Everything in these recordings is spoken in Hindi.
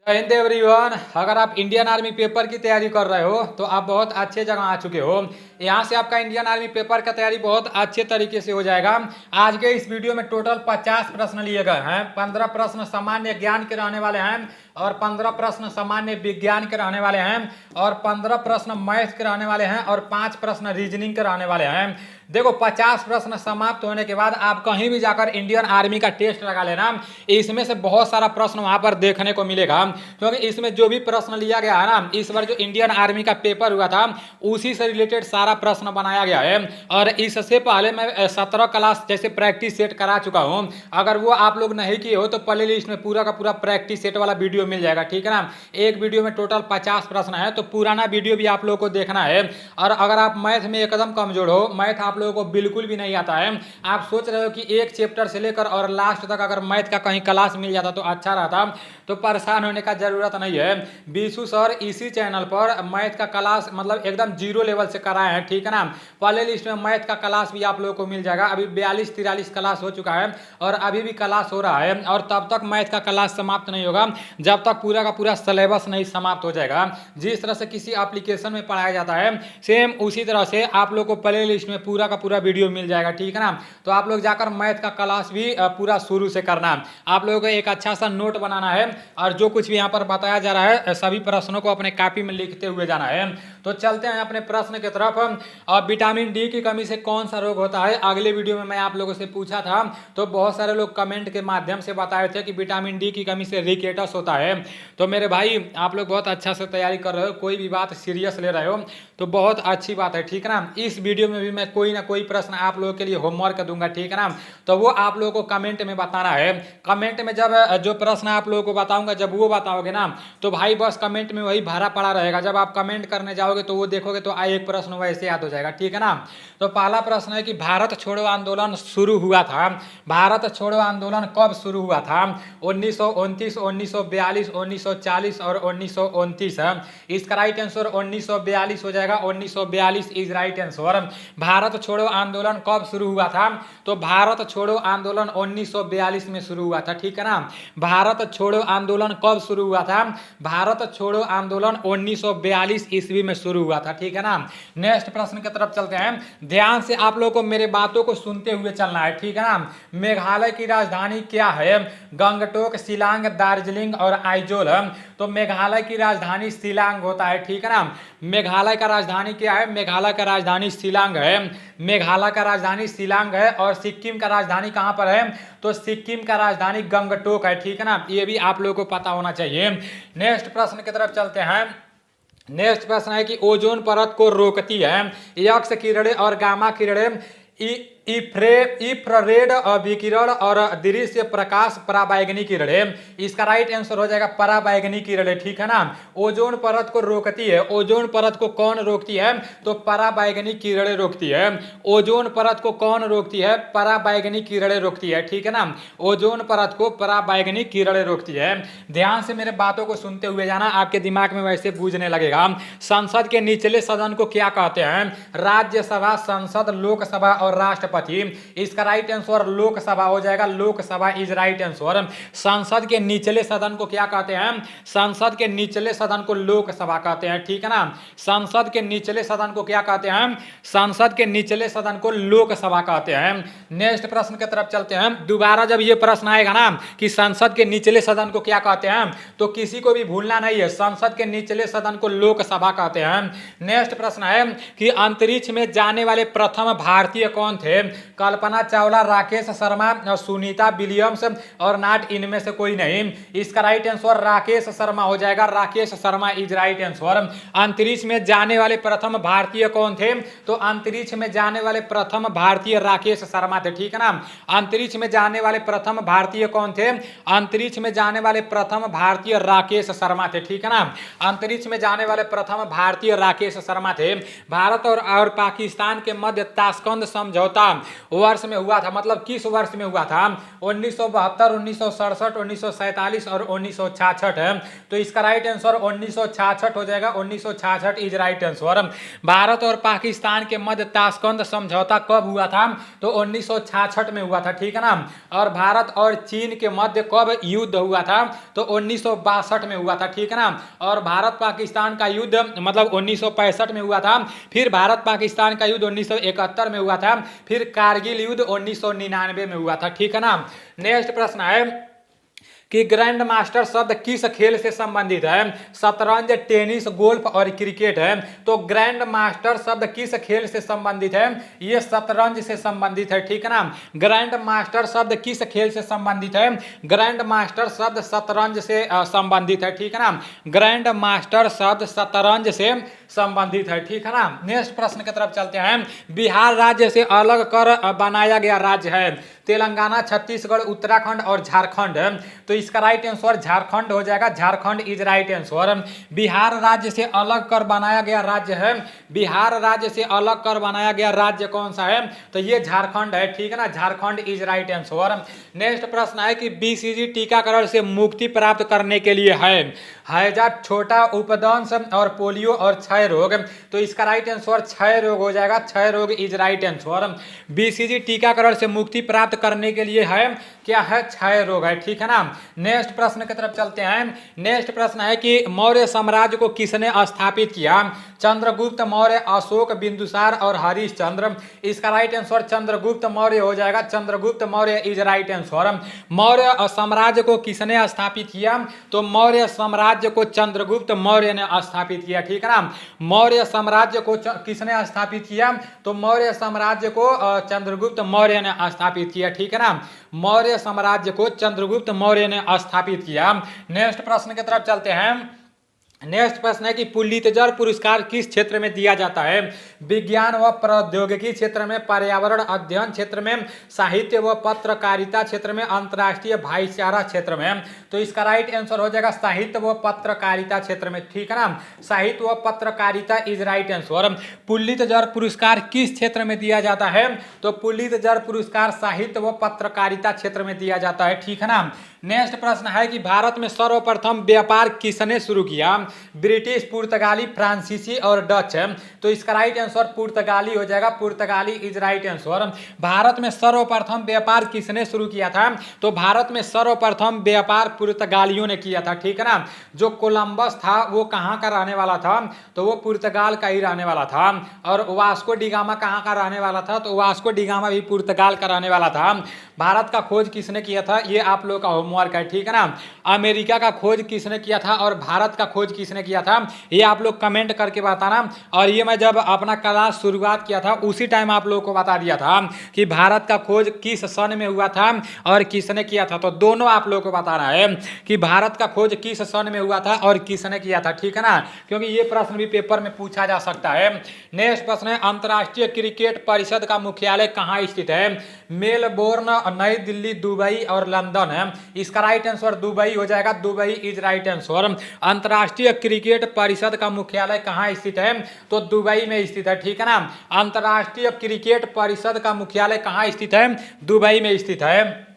जय हिंद एवरीवन। अगर आप इंडियन आर्मी पेपर की तैयारी कर रहे हो तो आप बहुत अच्छे जगह आ चुके हो। यहाँ से आपका इंडियन आर्मी पेपर का तैयारी बहुत अच्छे तरीके से हो जाएगा। आज के इस वीडियो में टोटल 50 प्रश्न लिए गए हैं। 15 प्रश्न सामान्य ज्ञान के रहने वाले हैं और 15 प्रश्न सामान्य विज्ञान के रहने वाले हैं और 15 प्रश्न मैथ के रहने वाले हैं और 5 प्रश्न रीजनिंग के रहने वाले हैं। देखो 50 प्रश्न समाप्त होने के बाद आप कहीं भी जाकर इंडियन आर्मी का टेस्ट लगा लेना, इसमें से बहुत सारा प्रश्न वहां पर देखने को मिलेगा, क्योंकि इसमें जो भी प्रश्न लिया गया है ना, इस बार जो इंडियन आर्मी का पेपर हुआ था उसी से रिलेटेड सारा प्रश्न बनाया गया है। और इससे पहले मैं 17 क्लास जैसे प्रैक्टिस सेट करा चुका हूं। अगर वो आप लोग नहीं किए हो तो प्ले लिस्ट में पूरा का पूरा प्रैक्टिस सेट वाला वीडियो मिल जाएगा, ठीक है ना। एक वीडियो में टोटल 50 प्रश्न है, तो पुराना वीडियो भी आप लोगों को देखना है। और अगर आप मैथ में एकदम कमजोर हो, मैथ आप लोगों को बिल्कुल भी नहीं आता है, आप सोच रहे हो कि एक चैप्टर से लेकर और लास्ट तक अगर मैथ का कहीं क्लास मिल जाता तो अच्छा रहता, तो परेशान होने का जरूरत नहीं है। बीसू सर इसी चैनल पर मैथ का क्लास मतलब एकदम जीरो लेवल से कराए हैं, ठीक है ना। प्ले लिस्ट में मैथ का क्लास भी आप लोगों को मिल जाएगा। अभी 42-43 क्लास हो चुका है और अभी भी क्लास हो रहा है, और तब तक मैथ का क्लास समाप्त नहीं होगा जब तक पूरा का पूरा सिलेबस नहीं समाप्त हो जाएगा। जिस तरह से किसी एप्लीकेशन में पढ़ाया जाता है सेम उसी तरह से आप लोग को प्ले लिस्ट में पूरा का पूरा वीडियो मिल जाएगा, ठीक है ना। तो आप लोग जाकर मैथ का क्लास भी पूरा शुरू से करना। आप लोगों को एक अच्छा सा नोट बनाना है और जो कुछ भी यहाँ पर बताया जा रहा है सभी प्रश्नों को अपने कॉपी में लिखते हुए जाना है। तो चलते हैं अपने प्रश्न की तरफ। विटामिन डी की कमी से कौन सा रोग होता है? अगले वीडियो में मैं आप लोगों से पूछा था, तो बहुत सारे लोग कमेंट के माध्यम से बताए थे कि विटामिन डी की कमी से रिकेटस होता है। तो मेरे भाई आप लोग बहुत अच्छा से तैयारी कर रहे हो, कोई भी बात सीरियस ले रहे हो तो बहुत अच्छी बात है, ठीक है ना। इस वीडियो में भी मैं कोई ना कोई प्रश्न आप लोगों के लिए होमवर्क दूंगा, ठीक है ना। तो वो आप लोगों को कमेंट में बताना है। कमेंट में जब जो प्रश्न आप लोगों को बताऊंगा जब वो बताओगे ना, तो भाई बस कमेंट में वही भरा पड़ा रहेगा। जब आप कमेंट करने जाओगे तो वो देखोगे तो एक प्रश्न वैसे याद हो जाएगा, ठीक है ना। तो पहला प्रश्न है कि भारत छोड़ो आंदोलन शुरू हुआ था। भारत छोड़ो आंदोलन कब शुरू हुआ था? 1929, 1942, 1940 और 1929 है। इसका राइट आंसर 1942 हो जाएगा। 1942 इज राइट आंसर। भारत छोड़ो आंदोलन कब शुरू हुआ था? तो भारत छोड़ो आंदोलन 1942 में शुरू हुआ था, ठीक है ना। भारत छोड़ो आंदोलन कब शुरू हुआ था? भारत छोड़ो आंदोलन 1942 ईस्वी में शुरू हुआ था, ठीक है ना। नेक्स्ट प्रश्न की तरफ चलते हैं। ध्यान से आप लोगों को मेरे बातों को सुनते हुए चलना है, ठीक है ना। मेघालय की राजधानी क्या है? गंगटोक, शिलांग, दार्जिलिंग और आइजोल। तो मेघालय की राजधानी शिलांग होता है, ठीक है ना। मेघालय का राजधानी क्या है? मेघालय का राजधानी शिलांग है। मेघालय का राजधानी शिलांग है। और सिक्किम का राजधानी कहां पर है? तो सिक्किम का राजधानी गंगटोक है, ठीक है ना। ये भी आप लोगों को पता होना चाहिए। नेक्स्ट प्रश्न की तरफ चलते हैं। नेक्स्ट प्रश्न है कि ओजोन परत को रोकती है एक्स किरणें और गामा किरणें, इंफ्रारेड विकिरण और दृश्य प्रकाश पराबैंगनी किरणें। इसका राइट आंसर हो जाएगा पराबैंगनी किरणें, ठीक है ना। ओजोन परत को रोकती है। ओजोन परत को कौन रोकती है? तो पराबैंगनी किरणें रोकती है। ओजोन परत को कौन रोकती है? पराबैंगनी किरणें रोकती है, ठीक है ना। ओजोन परत को पराबैंगनी किरणें रोकती है। ध्यान से मेरे बातों को सुनते हुए जाना, आपके दिमाग में वैसे बूझने लगेगा। संसद के निचले सदन को क्या कहते हैं? राज्यसभा, संसद, लोकसभा और राष्ट्रपति। इसका राइट आंसर लोकसभा हो जाएगा। Lok Sabha is right answer. संसद के निचले सदन को क्या कहते हैं? संसद के निचले सदन को लोकसभा कहते हैं, ठीक है ना। संसद के निचले सदन को क्या कहते हैं? संसद के निचले सदन को लोकसभा कहते हैं। नेक्स्ट प्रश्न की तरफ चलते हैं। दोबारा जब ये प्रश्न आएगा ना कि संसद के निचले सदन को क्या कहते हैं, तो किसी को भी भूलना नहीं है, संसद के निचले सदन को लोकसभा कहते हैं। नेक्स्ट प्रश्न है कि अंतरिक्ष में जाने वाले प्रथम भारतीय कौन थे? कल्पना चावला, राकेश शर्मा, सुनीता विलियम्स और नॉट इनमें से कोई नहीं। इसका राइट आंसर राकेश शर्मा हो जाएगा। Rakesh Sharma is right answer. अंतरिक्ष में जाने वाले प्रथम भारतीय कौन थे? तो अंतरिक्ष में जाने वाले प्रथम भारतीय राकेश शर्मा थे, ठीक है ना। अंतरिक्ष में जाने वाले प्रथम भारतीय कौन थे? अंतरिक्ष में जाने वाले प्रथम भारतीय राकेश शर्मा थे, ठीक है ना। अंतरिक्ष में जाने वाले प्रथम भारतीय राकेश शर्मा थे। भारत और पाकिस्तान के मध्य ताशकंद समझौता वर्ष में हुआ था, मतलब किस वर्ष में हुआ था? 1972, 1967, 1947 और 1966 है। तो इसका राइट आंसर 1966 हो जाएगा। 1966 इज राइट आंसर। भारत और पाकिस्तान के मध्य ताशकंद समझौता कब हुआ था? तो 1966 में हुआ था, ठीक है ना। और भारत और चीन के मध्य कब युद्ध हुआ था? तो 1962 में हुआ था, ठीक है ना। और भारत पाकिस्तान का युद्ध मतलब 1965 में हुआ था। फिर भारत पाकिस्तान का युद्ध 1971 में हुआ था। फिर कारगिल युद्ध 1999 में हुआ था, ठीक है ना। नेक्स्ट प्रश्न है कि ग्रैंड मास्टर शब्द किस खेल से संबंधित है? शतरंज, टेनिस, गोल्फ और क्रिकेट है। तो ग्रैंड मास्टर शब्द किस खेल से संबंधित है? ये शतरंज से संबंधित है, ठीक है ना। ग्रैंड मास्टर शब्द किस खेल से संबंधित है? ग्रैंड मास्टर शब्द शतरंज से संबंधित है, ठीक है ना। ग्रैंड मास्टर शब्द शतरंज से संबंधित है, ठीक है ना। नेक्स्ट प्रश्न की तरफ चलते हैं। बिहार राज्य से अलग कर बनाया गया राज्य है। तेलंगाना, छत्तीसगढ़, उत्तराखंड और झारखंड। तो इसका राइट आंसर झारखंड हो जाएगा। Jharkhand is right answer. Bihar राज्य से अलग कर बनाया गया राज्य है। बिहार राज्य से अलग कर बनाया गया राज्य कौन सा है? तो ये झारखंड है, ठीक है ना। Jharkhand is right answer. Next प्रश्न है कि बीसीजी टीकाकरण से मुक्ति प्राप्त करने के लिए है हैजा, छोटा उपदंश और पोलियो और क्षय रोग। तो इसका राइट आंसर क्षय रोग हो जाएगा। क्षय रोग इज राइट आंसर। बीसीजी टीकाकरण से मुक्ति प्राप्त करने के लिए है क्या है? क्षय रोग है, ठीक है ना। नेक्स्ट प्रश्न की तरफ चलते हैं। नेक्स्ट प्रश्न है कि मौर्य साम्राज्य को किसने स्थापित किया? चंद्रगुप्त मौर्य, अशोक, बिंदुसार और हरिश्चंद्र। इसका राइट आंसर चंद्रगुप्त मौर्य हो जाएगा। Chandragupta Maurya is right answer. Maurya साम्राज्य को किसने स्थापित किया? तो मौर्य साम्राज्य को चंद्रगुप्त मौर्य ने स्थापित किया, ठीक है ना। मौर्य साम्राज्य को किसने स्थापित किया? तो मौर्य साम्राज्य को चंद्रगुप्त मौर्य ने स्थापित किया, ठीक है ना। मौर्य साम्राज्य को चंद्रगुप्त मौर्य ने स्थापित किया। नेक्स्ट प्रश्न की तरफ चलते हैं। नेक्स्ट प्रश्न है कि पुलित्जर पुरस्कार किस क्षेत्र में दिया जाता है? विज्ञान व प्रौद्योगिकी क्षेत्र में, पर्यावरण अध्ययन क्षेत्र में, साहित्य व पत्रकारिता क्षेत्र में, अंतर्राष्ट्रीय भाईचारा क्षेत्र में। तो इसका राइट आंसर हो जाएगा साहित्य व पत्रकारिता क्षेत्र में, ठीक है ना। साहित्य व पत्रकारिता इज राइट आंसर। पुलित्जर पुरस्कार किस क्षेत्र में दिया जाता है? तो पुलित्जर पुरस्कार साहित्य व पत्रकारिता क्षेत्र में दिया जाता है, ठीक है ना। नेक्स्ट प्रश्न है कि भारत में सर्वप्रथम व्यापार किसने शुरू किया? ब्रिटिश, पुर्तगाली, फ्रांसीसी और डच। तो इसका राइट आंसर पुर्तगाली हो जाएगा। पुर्तगाली इज राइट आंसर। भारत में सर्वप्रथम व्यापार किसने शुरू किया था? तो भारत में सर्वप्रथम व्यापार पुर्तगालियों ने किया था, ठीक है ना। जो कोलंबस था वो कहाँ का रहने वाला था? तो वो पुर्तगाल का ही रहने वाला था। और वास्को डिगामा कहाँ का रहने वाला था? तो वास्को डिगामा भी पुर्तगाल का रहने वाला था। भारत का खोज किसने किया था? ये आप लोग का होमवर्क है, ठीक है ना। अमेरिका का खोज किसने किया था और भारत का खोज किसने किया था? ये आप लोग कमेंट करके बताना। और ये मैं जब अपना क्लास शुरुआत किया था उसी टाइम आप लोगों को बता दिया था कि भारत का खोज किस सन में हुआ था और किसने किया था। तो दोनों आप लोगों को बताना है कि भारत का खोज किस सन में हुआ था और किसने किया था, ठीक है ना। क्योंकि ये प्रश्न भी पेपर में पूछा जा सकता है। नेक्स्ट प्रश्न है अंतर्राष्ट्रीय क्रिकेट परिषद का मुख्यालय कहाँ स्थित है? मेलबोर्न, नई दिल्ली, दुबई और लंदन है। इसका राइट आंसर दुबई हो जाएगा। Dubai is right answer. अंतर्राष्ट्रीय क्रिकेट परिषद का मुख्यालय कहाँ स्थित है? तो दुबई में स्थित है, ठीक है ना। अंतर्राष्ट्रीय क्रिकेट परिषद का मुख्यालय कहाँ स्थित है? दुबई में स्थित है।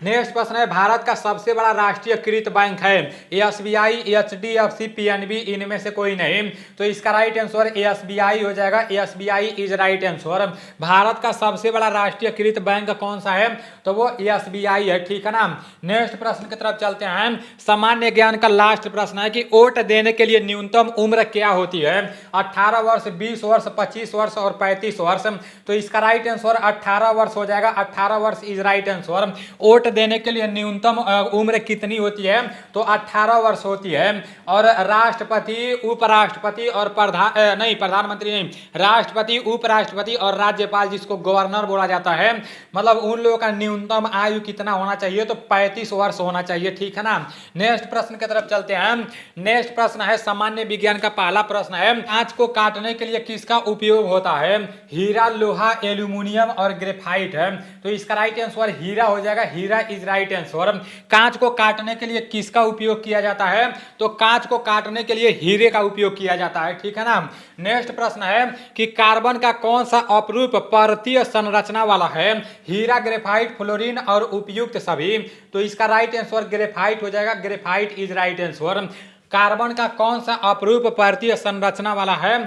नेक्स्ट प्रश्न है भारत का सबसे बड़ा राष्ट्रीयकृत बैंक है? एसबीआई, एचडीएफसी, पीएनबी, इनमें से कोई नहीं। तो इसका राइट आंसर एसबीआई हो जाएगा। SBI is right answer. Bharat का सबसे बड़ा राष्ट्रीयकृत बैंक कौन सा है? तो वो एसबीआई है, ठीक है ना। नेक्स्ट प्रश्न की तरफ चलते हैं। सामान्य ज्ञान का लास्ट प्रश्न है कि वोट देने के लिए न्यूनतम उम्र क्या होती है? 18 वर्ष, 20 वर्ष, 25 वर्ष और 35 वर्ष। तो इसका राइट आंसर 18 वर्ष हो जाएगा। 18 वर्ष इज राइट आंसर। वोट देने के लिए न्यूनतम उम्र कितनी होती है? तो 18 वर्ष होती है। और राष्ट्रपति, उपराष्ट्रपति और प्रधानमंत्री नहीं, राष्ट्रपति, उपराष्ट्रपति और राज्यपाल जिसको गवर्नर बोला जाता है, मतलब उन लोगों का न्यूनतम आयु कितना होना चाहिए? तो 35 वर्ष होना चाहिए, ठीक है ना। नेक्स्ट प्रश्न की तरफ चलते हैं। नेक्स्ट प्रश्न है सामान्य विज्ञान का पहला प्रश्न है कांच को काटने के लिए किसका उपयोग होता है? हीरा, लोहा, एल्यूमिनियम और ग्रेफाइट है। तो इसका राइट आंसर हीरा हो जाएगा। हीरा हीरा इज राइट आंसर। कांच को काटने के लिए किसका उपयोग किया जाता है? तो कांच को काटने के लिए हीरे का उपयोग किया जाता है, ठीक है ना। नेक्स्ट प्रश्न है कि कार्बन का कौन सा अपरूप परतीय संरचना वाला है? हीरा, ग्रेफाइट, फ्लोरीन और उपयुक्त सभी। तो इसका राइट आंसर ग्रेफाइट हो जाएगा, graphite is right answer. Carbon का कौन सा अपरूप परतीय संरचना वाला है?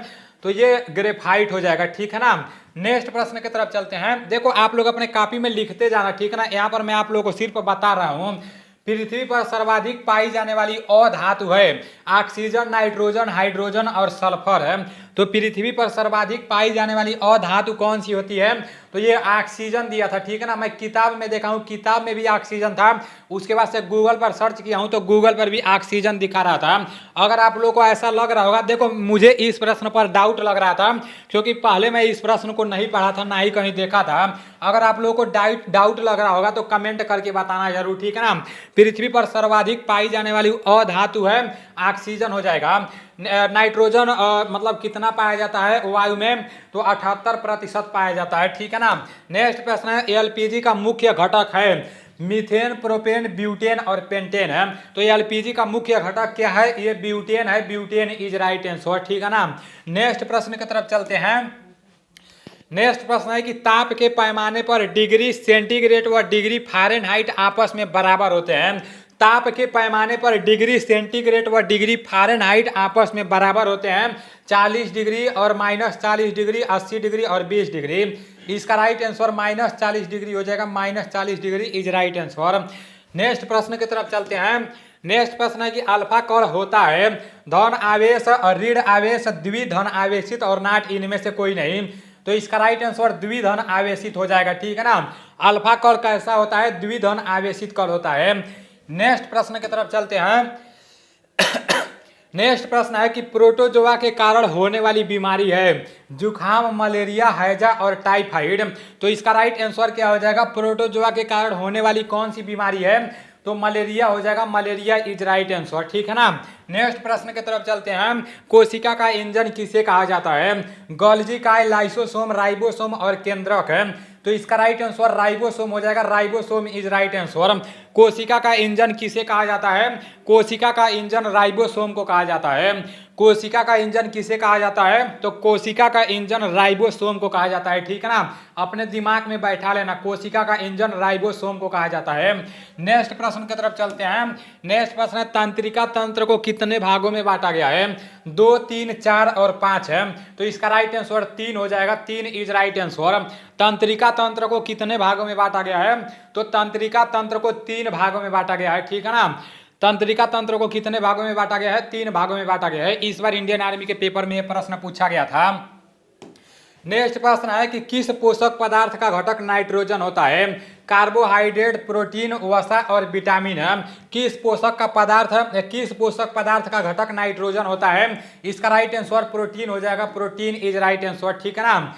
तो ये ग्रेफाइट हो जाएगा, ठीक है ना। नेक्स्ट प्रश्न की तरफ चलते हैं। देखो आप लोग अपने कॉपी में लिखते जाना, ठीक है ना। यहाँ पर मैं आप लोगों को सिर्फ बता रहा हूँ। पृथ्वी पर सर्वाधिक पाई जाने वाली अधातु है ऑक्सीजन, नाइट्रोजन, हाइड्रोजन और सल्फर है। तो पृथ्वी पर सर्वाधिक पाई जाने वाली अधातु कौन सी होती है? तो ये ऑक्सीजन दिया था, ठीक है ना। मैं किताब में देखा हूँ, किताब में भी ऑक्सीजन था। उसके बाद से गूगल पर सर्च किया हूँ तो गूगल पर भी ऑक्सीजन दिखा रहा था। अगर आप लोगों को ऐसा लग रहा होगा, देखो मुझे इस प्रश्न पर डाउट लग रहा था क्योंकि पहले मैं इस प्रश्न को नहीं पढ़ा था, ना ही कहीं देखा था। अगर आप लोगों को डाउट लग रहा होगा तो कमेंट करके बताना जरूर, ठीक है ना। पृथ्वी पर सर्वाधिक पाई जाने वाली अधातु है ऑक्सीजन हो जाएगा। नाइट्रोजन मतलब कितना पाया जाता है वायु में? तो 78% पाया जाता है, ठीक है ना। नेक्स्ट प्रश्न है एलपीजी का मुख्य घटक है मीथेन, प्रोपेन, ब्यूटेन और पेंटेन है। तो एलपीजी का मुख्य घटक क्या है? ये ब्यूटेन है, ब्यूटेन इज राइट आंसर, ठीक है ना। नेक्स्ट प्रश्न की तरफ चलते हैं। नेक्स्ट प्रश्न है कि ताप के पैमाने पर डिग्री सेंटीग्रेड व डिग्री फ़ारेनहाइट आपस में बराबर होते हैं। ताप के पैमाने पर डिग्री सेंटीग्रेड व डिग्री फ़ारेनहाइट आपस में बराबर होते हैं। 40 डिग्री और -40 डिग्री, 80 डिग्री और 20 डिग्री। इसका राइट आंसर -40 डिग्री हो जाएगा, -40 degree is right answer. Next प्रश्न की तरफ चलते हैं। नेक्स्ट प्रश्न है कि अल्फा कण होता है धन आवेश, ऋण आवेश, द्विधन आवेशित और नाट इनमें से कोई नहीं। तो इसका राइट आंसर द्विधन आवेशित हो जाएगा, ठीक है ना। अल्फा कण कैसा होता है? द्विधन आवेशित कण होता है। नेक्स्ट प्रश्न की तरफ चलते हैं। नेक्स्ट प्रश्न है कि प्रोटोजोआ के कारण होने वाली बीमारी है जुखाम, मलेरिया, हैजा और टाइफाइड। तो इसका राइट आंसर क्या हो जाएगा? प्रोटोजोआ के कारण होने वाली कौन सी बीमारी है? तो मलेरिया हो जाएगा, मलेरिया इज राइट आंसर, ठीक है ना। नेक्स्ट प्रश्न की तरफ चलते हैं। कोशिका का इंजन किसे कहा जाता है? गोल्जी काय, लाइसोसोम, राइबोसोम और केंद्रक है। तो इसका राइट आंसर राइबोसोम हो जाएगा, राइबोसोम इज राइट आंसर। कोशिका का इंजन किसे कहा जाता है? कोशिका का इंजन राइबोसोम को कहा जाता है। कोशिका का इंजन किसे कहा जाता है? तो कोशिका का इंजन राइबोसोम को कहा जाता है, ठीक है ना। अपने दिमाग में बैठा लेना, कोशिका का इंजन राइबोसोम को कहा जाता है। नेक्स्ट प्रश्न की तरफ चलते हैं। नेक्स्ट प्रश्न है तंत्रिका तंत्र को कितने भागों में बांटा गया है? 2, 3, 4 और 5 है। तो इसका राइट आंसर 3 हो जाएगा, 3 इज राइट आंसर। तंत्रिका तंत्र को कितने भागों में बांटा गया है? तो तंत्रिका तंत्र को 3 भागों में बांटा गया है, ठीक है ना। तंत्रिका तंत्र को कितने भागों में बांटा गया है? 3 भागों में बांटा गया है। इस बार इंडियन आर्मी के पेपर में यह प्रश्न पूछा गया था। नेक्स्ट प्रश्न है कि किस पोषक पदार्थ का घटक नाइट्रोजन होता है? कार्बोहाइड्रेट, प्रोटीन, वसा और विटामिन है। किस पोषक पदार्थ का घटक नाइट्रोजन होता है? इसका राइट आंसर प्रोटीन हो जाएगा, प्रोटीन इज राइट आंसर, ठीक है ना।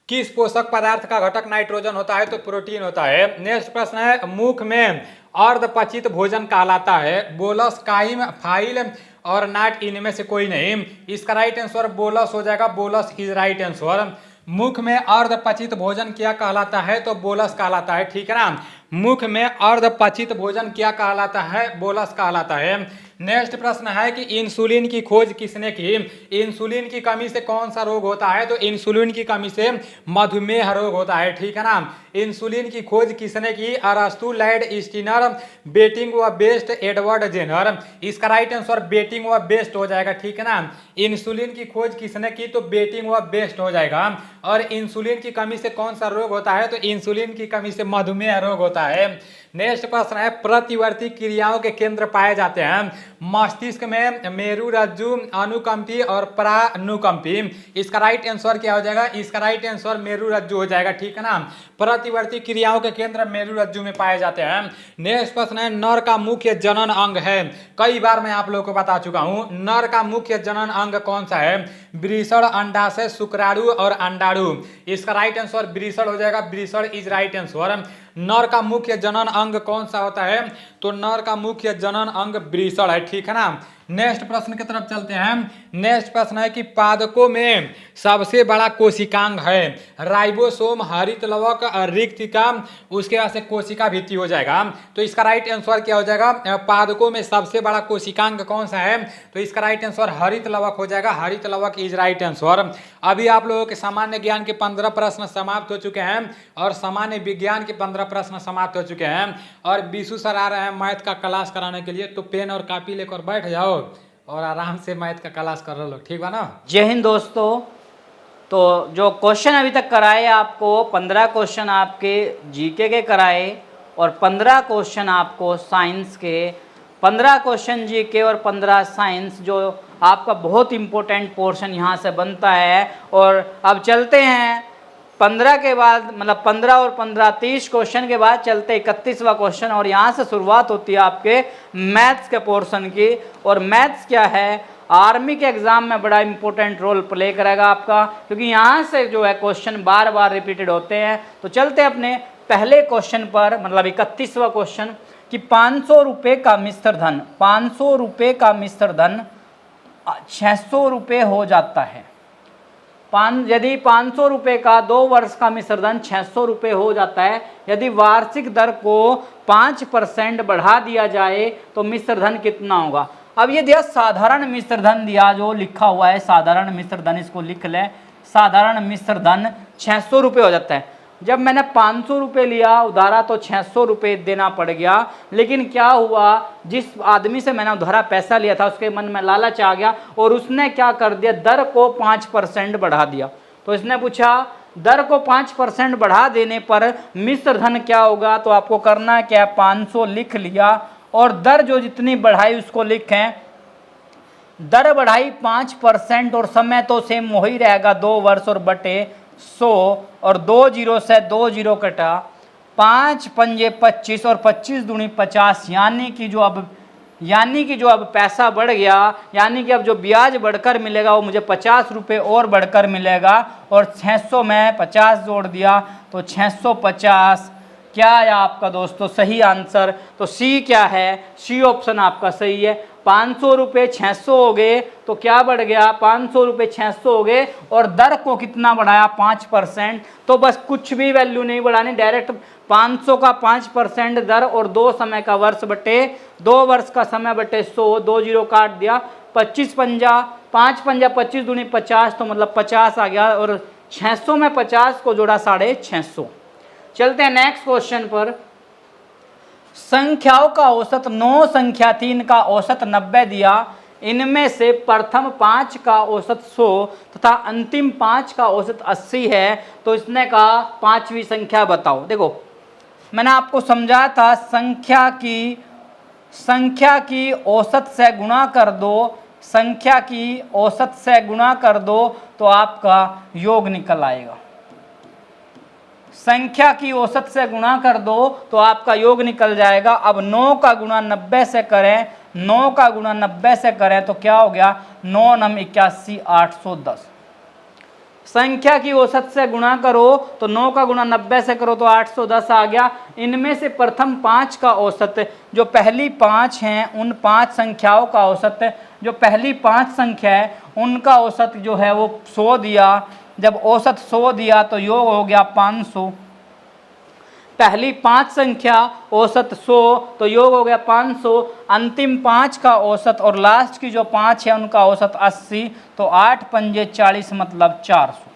किस पोषक पदार्थ का घटक नाइट्रोजन होता है? तो प्रोटीन होता है। नेक्स्ट प्रश्न है मुख में अर्धपचित भोजन कहलाता है बोलस, काइम, फाइल और नाट इनमें से कोई नहीं। इसका राइट आंसर बोलस हो जाएगा, बोलस इज राइट आंसर। मुख में अर्धपचित भोजन क्या कहलाता है? तो बोलस कहलाता है, ठीक है ना। मुख में अर्धपचित भोजन क्या कहलाता है? बोलस कहलाता है। नेक्स्ट प्रश्न है कि इंसुलिन की खोज किसने की? इंसुलिन की कमी से कौन सा रोग होता है? तो इंसुलिन की कमी से मधुमेह रोग होता है, ठीक है ना। इंसुलिन की खोज किसने की? अरस्तु, लैड स्टीनर, बेटिंग व बेस्ट, एडवर्ड जेनर। इसका राइट आंसर बेटिंग व बेस्ट हो जाएगा, ठीक है ना। इंसुलिन की खोज किसने की? तो बेटिंग व बेस्ट हो जाएगा। और इंसुलिन की कमी से कौन सा रोग होता है? तो इंसुलिन की कमी से मधुमेह रोग होता है। नेक्स्ट प्रश्न है प्रतिवर्ती क्रियाओं के केंद्र पाए जाते हैं मस्तिष्क में मेरु रज्जु, अनुकंपी और प्रानुकंपी। इसका राइट आंसर क्या हो जाएगा? इसका राइट आंसर मेरु रज्जु हो जाएगा, ठीक है ना। प्रतिवर्ती क्रियाओं के केंद्र मेरु रज्जु में पाए जाते हैं। नेक्स्ट प्रश्न है नर का मुख्य जनन अंग है? कई बार मैं आप लोगों को बता चुका हूं, नर का मुख्य जनन अंग कौन सा है? वृषण, अंडाशय, शुक्राणु और अंडाणु। इसका राइट आंसर वृषण हो जाएगा, वृषण इज राइट आंसर। नर का मुख्य जनन अंग कौन सा होता है? तो नर का मुख्य जनन अंग वृषण है, ठीक है ना। नेक्स्ट प्रश्न की तरफ चलते हैं। नेक्स्ट प्रश्न है कि पादपों में सबसे बड़ा कोशिकांग है राइबोसोम, हरित लवक, रिक्तिका, उसके बाद से कोशिका भित्ति हो जाएगा। तो इसका राइट आंसर क्या हो जाएगा? पादपों में सबसे बड़ा कोशिकांग कौन सा है? तो इसका राइट आंसर हरित लवक हो जाएगा। हरित लवक इज राइट आंसर। अभी आप लोगों के सामान्य ज्ञान के 15 प्रश्न समाप्त हो चुके हैं और सामान्य विज्ञान के 15 प्रश्न समाप्त हो चुके हैं और बीसू सर आ रहे हैं मैथ का क्लास कराने के लिए। तो पेन और कॉपी लेकर बैठ जाओ और आराम से मैथ का क्लास कर लो, ठीक बा ना? जय हिंद दोस्तों। तो जो क्वेश्चन अभी तक कराए आपको, 15 क्वेश्चन आपके जीके के कराए और 15 क्वेश्चन आपको साइंस के, 15 क्वेश्चन जीके और 15 साइंस, जो आपका बहुत इम्पोर्टेंट पोर्शन यहाँ से बनता है। और अब चलते हैं 15 के बाद, मतलब 15 और 15 30 क्वेश्चन के बाद चलते 31वां क्वेश्चन और यहाँ से शुरुआत होती है आपके मैथ्स के पोर्शन की। और मैथ्स क्या है, आर्मी के एग्जाम में बड़ा इंपॉर्टेंट रोल प्ले करेगा आपका, क्योंकि यहाँ से जो है क्वेश्चन बार बार रिपीटेड होते हैं। तो चलते अपने पहले क्वेश्चन पर, मतलब 31वां क्वेश्चन कि 500 रुपये का मिश्र धन, 500 रुपये का मिश्र धन 600 रुपये हो जाता है। यदि 500 रुपये का 2 वर्ष का मिश्र धन 600 रुपये हो जाता है, यदि वार्षिक दर को 5% बढ़ा दिया जाए तो मिश्र धन कितना होगा? अब ये दिया साधारण मिश्र धन दिया, जो लिखा हुआ है साधारण मिश्र धन, इसको लिख लें। साधारण मिश्र धन 600 रुपये हो जाता है। जब मैंने 500 रुपये लिया उधारा तो 600 रुपये देना पड़ गया। लेकिन क्या हुआ, जिस आदमी से मैंने उधारा पैसा लिया था उसके मन में लालच आ गया और उसने क्या कर दिया, दर को 5% बढ़ा दिया। तो इसने पूछा दर को 5% बढ़ा देने पर मिश्र धन क्या होगा? तो आपको करना क्या, 500 लिख लिया और दर जो जितनी बढ़ाई उसको लिखें। दर बढ़ाई 5% और समय तो सेम वही रहेगा, 2 वर्ष और बटे 100 और 2 जीरो से 2 जीरो कटा, 5 पंजे 25 और 25 दूनी 50, यानी कि जो अब पैसा बढ़ गया, यानी कि अब जो ब्याज बढ़कर मिलेगा वो मुझे 50 रुपये और बढ़कर मिलेगा। और 600 में 50 जोड़ दिया तो 650 क्या है आपका दोस्तों सही आंसर? तो सी क्या है? सी ऑप्शन आपका सही है। 500 रुपये 600 हो गए तो क्या बढ़ गया, 500 रुपये 600 हो गए और दर को कितना बढ़ाया, 5%। तो बस कुछ भी वैल्यू नहीं बढ़ानी, डायरेक्ट 500 का 5% दर और 2 समय का वर्ष बटे 2 वर्ष का समय बटे 100, 2 जीरो काट दिया, 25 पंजा 5 पंजा 25 दूनी 50, तो मतलब 50 आ गया और 600 में 50 को जोड़ा 650। चलते हैं नेक्स्ट क्वेश्चन पर। संख्याओं का औसत 9 संख्या 3 का औसत 90 दिया, इनमें से प्रथम 5 का औसत 100 तथा अंतिम 5 का औसत 80 है। तो इसने कहा पांचवी संख्या बताओ। देखो मैंने आपको समझाया था संख्या की औसत से गुणा कर दो, संख्या की औसत से गुणा कर दो तो आपका योग निकल आएगा। संख्या की औसत से गुणा कर दो तो आपका योग निकल जाएगा। अब 9 का गुणा 90 से करें, 9 का गुणा 90 से करें तो क्या हो गया, 9 9 81 810। संख्या की औसत से गुणा करो तो 9 का गुणा 90 से करो तो 810 आ गया। इनमें से प्रथम 5 का औसत, जो पहली 5 हैं उन 5 संख्याओं का औसत, जो पहली 5 संख्या है उनका औसत जो है वो 100 दिया। जब औसत 100 दिया तो योग हो गया 500। पहली 5 संख्या औसत 100 तो योग हो गया 500। अंतिम 5 का औसत और लास्ट की जो 5 है उनका औसत 80, तो 8 पंजे 40 मतलब 400।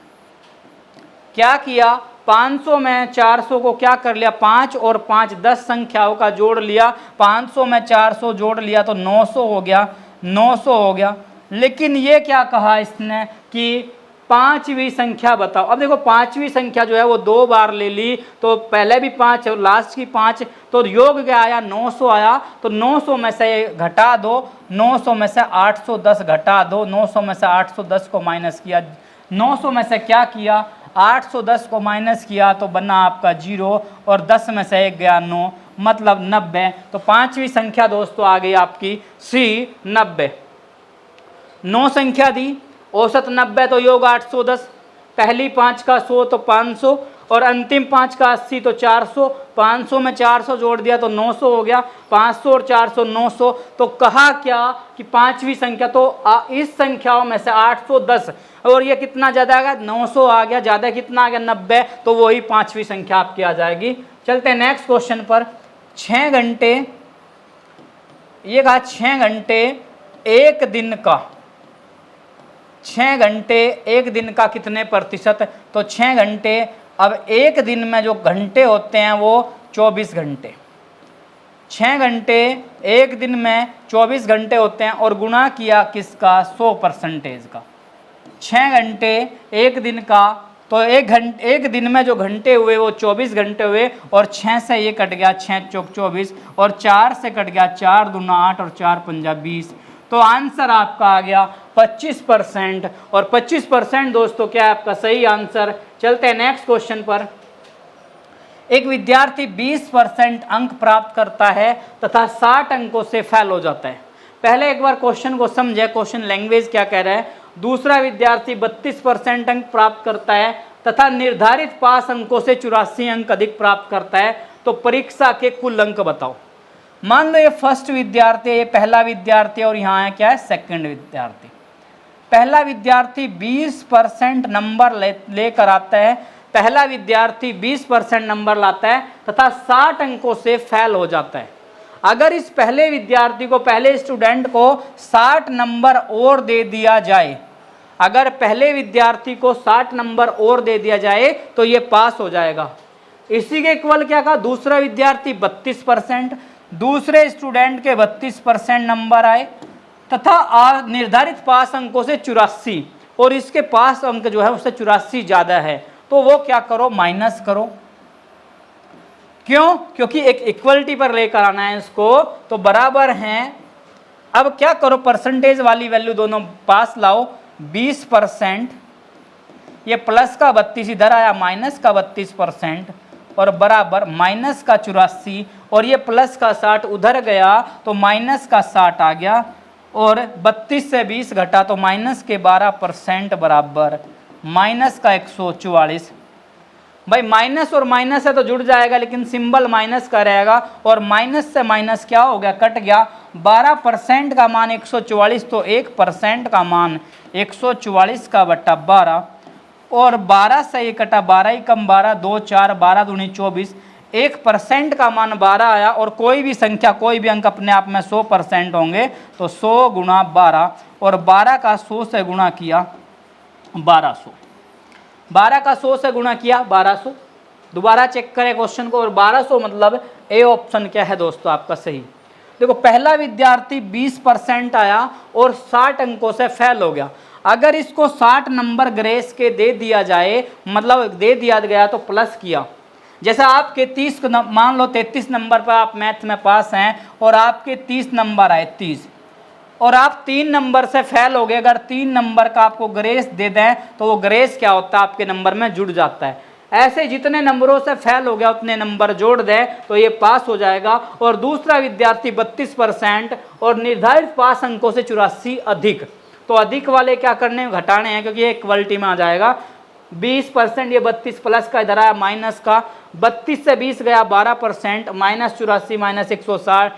क्या किया, 500 में 400 को क्या कर लिया, 5 और 5 10 संख्याओं का जोड़ लिया, 500 में 400 जोड़ लिया तो 900 हो गया, 900 हो गया। लेकिन ये क्या कहा इसने कि पांचवी संख्या बताओ। अब देखो पांचवी संख्या जो है वो 2 बार ले ली, तो पहले भी 5 और लास्ट की 5, तो योग क्या आया, 900 आया। तो 900 में से घटा दो, 900 में से 810 घटा दो, 900 में से 810 को माइनस किया, 900 में से क्या किया, 810 को माइनस किया तो बना आपका 0 और 10 में से 1 गया 9 मतलब 90। तो पांचवी संख्या दोस्तों आ गई आपकी सी 90। 9 संख्या दी, औसत 90 तो योग 810, पहली 5 का 100 तो 500 और अंतिम 5 का 80 तो 400। 500 में 400 जोड़ दिया तो 900 हो गया। 500 और 400 900। तो कहा क्या कि पांचवी संख्या, तो इस संख्याओं में से 810 और ये कितना ज़्यादा आ गया 900 आ गया, ज़्यादा कितना आ गया 90, तो वही पांचवी संख्या आपकी आ जाएगी। चलते हैं नेक्स्ट क्वेश्चन पर। 6 घंटे, ये कहा 6 घंटे एक दिन का, 6 घंटे एक दिन का कितने प्रतिशत, तो 6 घंटे, अब एक दिन में जो घंटे होते हैं वो 24 घंटे। 6 घंटे एक दिन में 24 घंटे होते हैं और गुणा किया किसका, 100% का। 6 घंटे एक दिन का, तो एक दिन में जो घंटे हुए वो 24 घंटे हुए और 6 से ये कट गया, 6 चौक 24 और 4 से कट गया, 4 दूना 8 और 4 पंजा 20। तो आंसर आपका आ गया 25%। और 25% दोस्तों क्या है आपका सही आंसर। चलते हैं नेक्स्ट क्वेश्चन पर। एक विद्यार्थी 20% अंक प्राप्त करता है तथा 60 अंकों से फेल हो जाता है। पहले एक बार क्वेश्चन को समझे, क्वेश्चन लैंग्वेज क्या कह रहा है। दूसरा विद्यार्थी 32% अंक प्राप्त करता है तथा निर्धारित पास अंकों से 84 अंक अधिक प्राप्त करता है, तो परीक्षा के कुल अंक बताओ। मान लो ये फर्स्ट विद्यार्थी है, ये पहला विद्यार्थी और यहाँ है क्या है सेकंड विद्यार्थी। पहला विद्यार्थी 20% नंबर लेकर आता है, पहला विद्यार्थी 20% नंबर लाता है तथा 60 अंकों से फेल हो जाता है। अगर इस पहले विद्यार्थी को, पहले स्टूडेंट को 60 नंबर और दे दिया जाए, अगर पहले विद्यार्थी को 60 नंबर और दे दिया जाए तो ये पास हो जाएगा। इसी के इक्वल क्या कहा, दूसरा विद्यार्थी 32%, दूसरे स्टूडेंट के 32% नंबर आए तथा निर्धारित पास अंकों से 84 और इसके पास अंक जो है उससे 84 ज़्यादा है, तो वो क्या करो, माइनस करो। क्यों, क्योंकि एक इक्वलिटी पर लेकर आना है इसको, तो बराबर हैं। अब क्या करो, परसेंटेज वाली वैल्यू दोनों पास लाओ। 20%, ये प्लस का 32 इधर आया, माइनस का 32% और बराबर माइनस का 84 और ये प्लस का 60 उधर गया तो माइनस का 60 आ गया और 32 से 20 घटा तो माइनस के 12% बराबर माइनस का 144। भाई माइनस और माइनस है तो जुड़ जाएगा, लेकिन सिंबल माइनस का रहेगा और माइनस से माइनस क्या हो गया, कट गया। 12% का मान 144, तो 1% का मान 144 का बट्टा 12 और 12 से ये कटा, 12 ही कम 12, 2 4, 12 दूनी 24। 1% का मान 12 आया और कोई भी संख्या, कोई भी अंक अपने आप में 100% होंगे, तो 100 गुणा 12 और 12 का 100 से गुणा किया 1200। 12 का 100 से गुणा किया 1200। दोबारा चेक करें क्वेश्चन को, और 1200 मतलब ए ऑप्शन क्या है दोस्तों आपका सही। देखो पहला विद्यार्थी 20% आया और 60 अंकों से फेल हो गया। अगर इसको 60 नंबर ग्रेस के दे दिया जाए, मतलब दे दिया गया तो प्लस किया, जैसे आपके 30 मान लो 33 नंबर पर आप मैथ में पास हैं और आपके 30 नंबर आए 30 और आप 3 नंबर से फेल हो गए, अगर 3 नंबर का आपको ग्रेस दे दें तो वो ग्रेस क्या होता है, आपके नंबर में जुड़ जाता है। ऐसे जितने नंबरों से फेल हो गया उतने नंबर जोड़ दें तो ये पास हो जाएगा। और दूसरा विद्यार्थी 32% और निर्धारित पास अंकों से 84 अधिक, तो अधिक वाले क्या करने, घटाने हैं, क्योंकि ये इक्वलिटी में आ जाएगा। 20%, ये 32 प्लस का इधर आया माइनस का, 32 से 20 गया 12%, माइनस 84 माइनस 160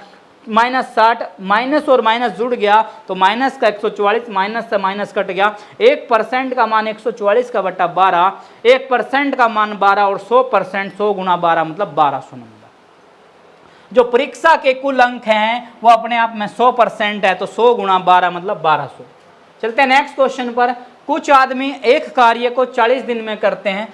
माइनस 60, माइनस और माइनस जुड़ गया तो माइनस का 144, माइनस से माइनस कट गया। 1% का मान 144 का बट्टा 12, 1% का मान 12 और 100%, 100 गुणा 12 मतलब 1200 नंबर। जो परीक्षा के कुल अंक हैं वो अपने आप में 100% है, तो 100 गुणा 12 मतलब 1200। चलते हैं नेक्स्ट क्वेश्चन पर। कुछ आदमी एक कार्य को 40 दिन में करते हैं,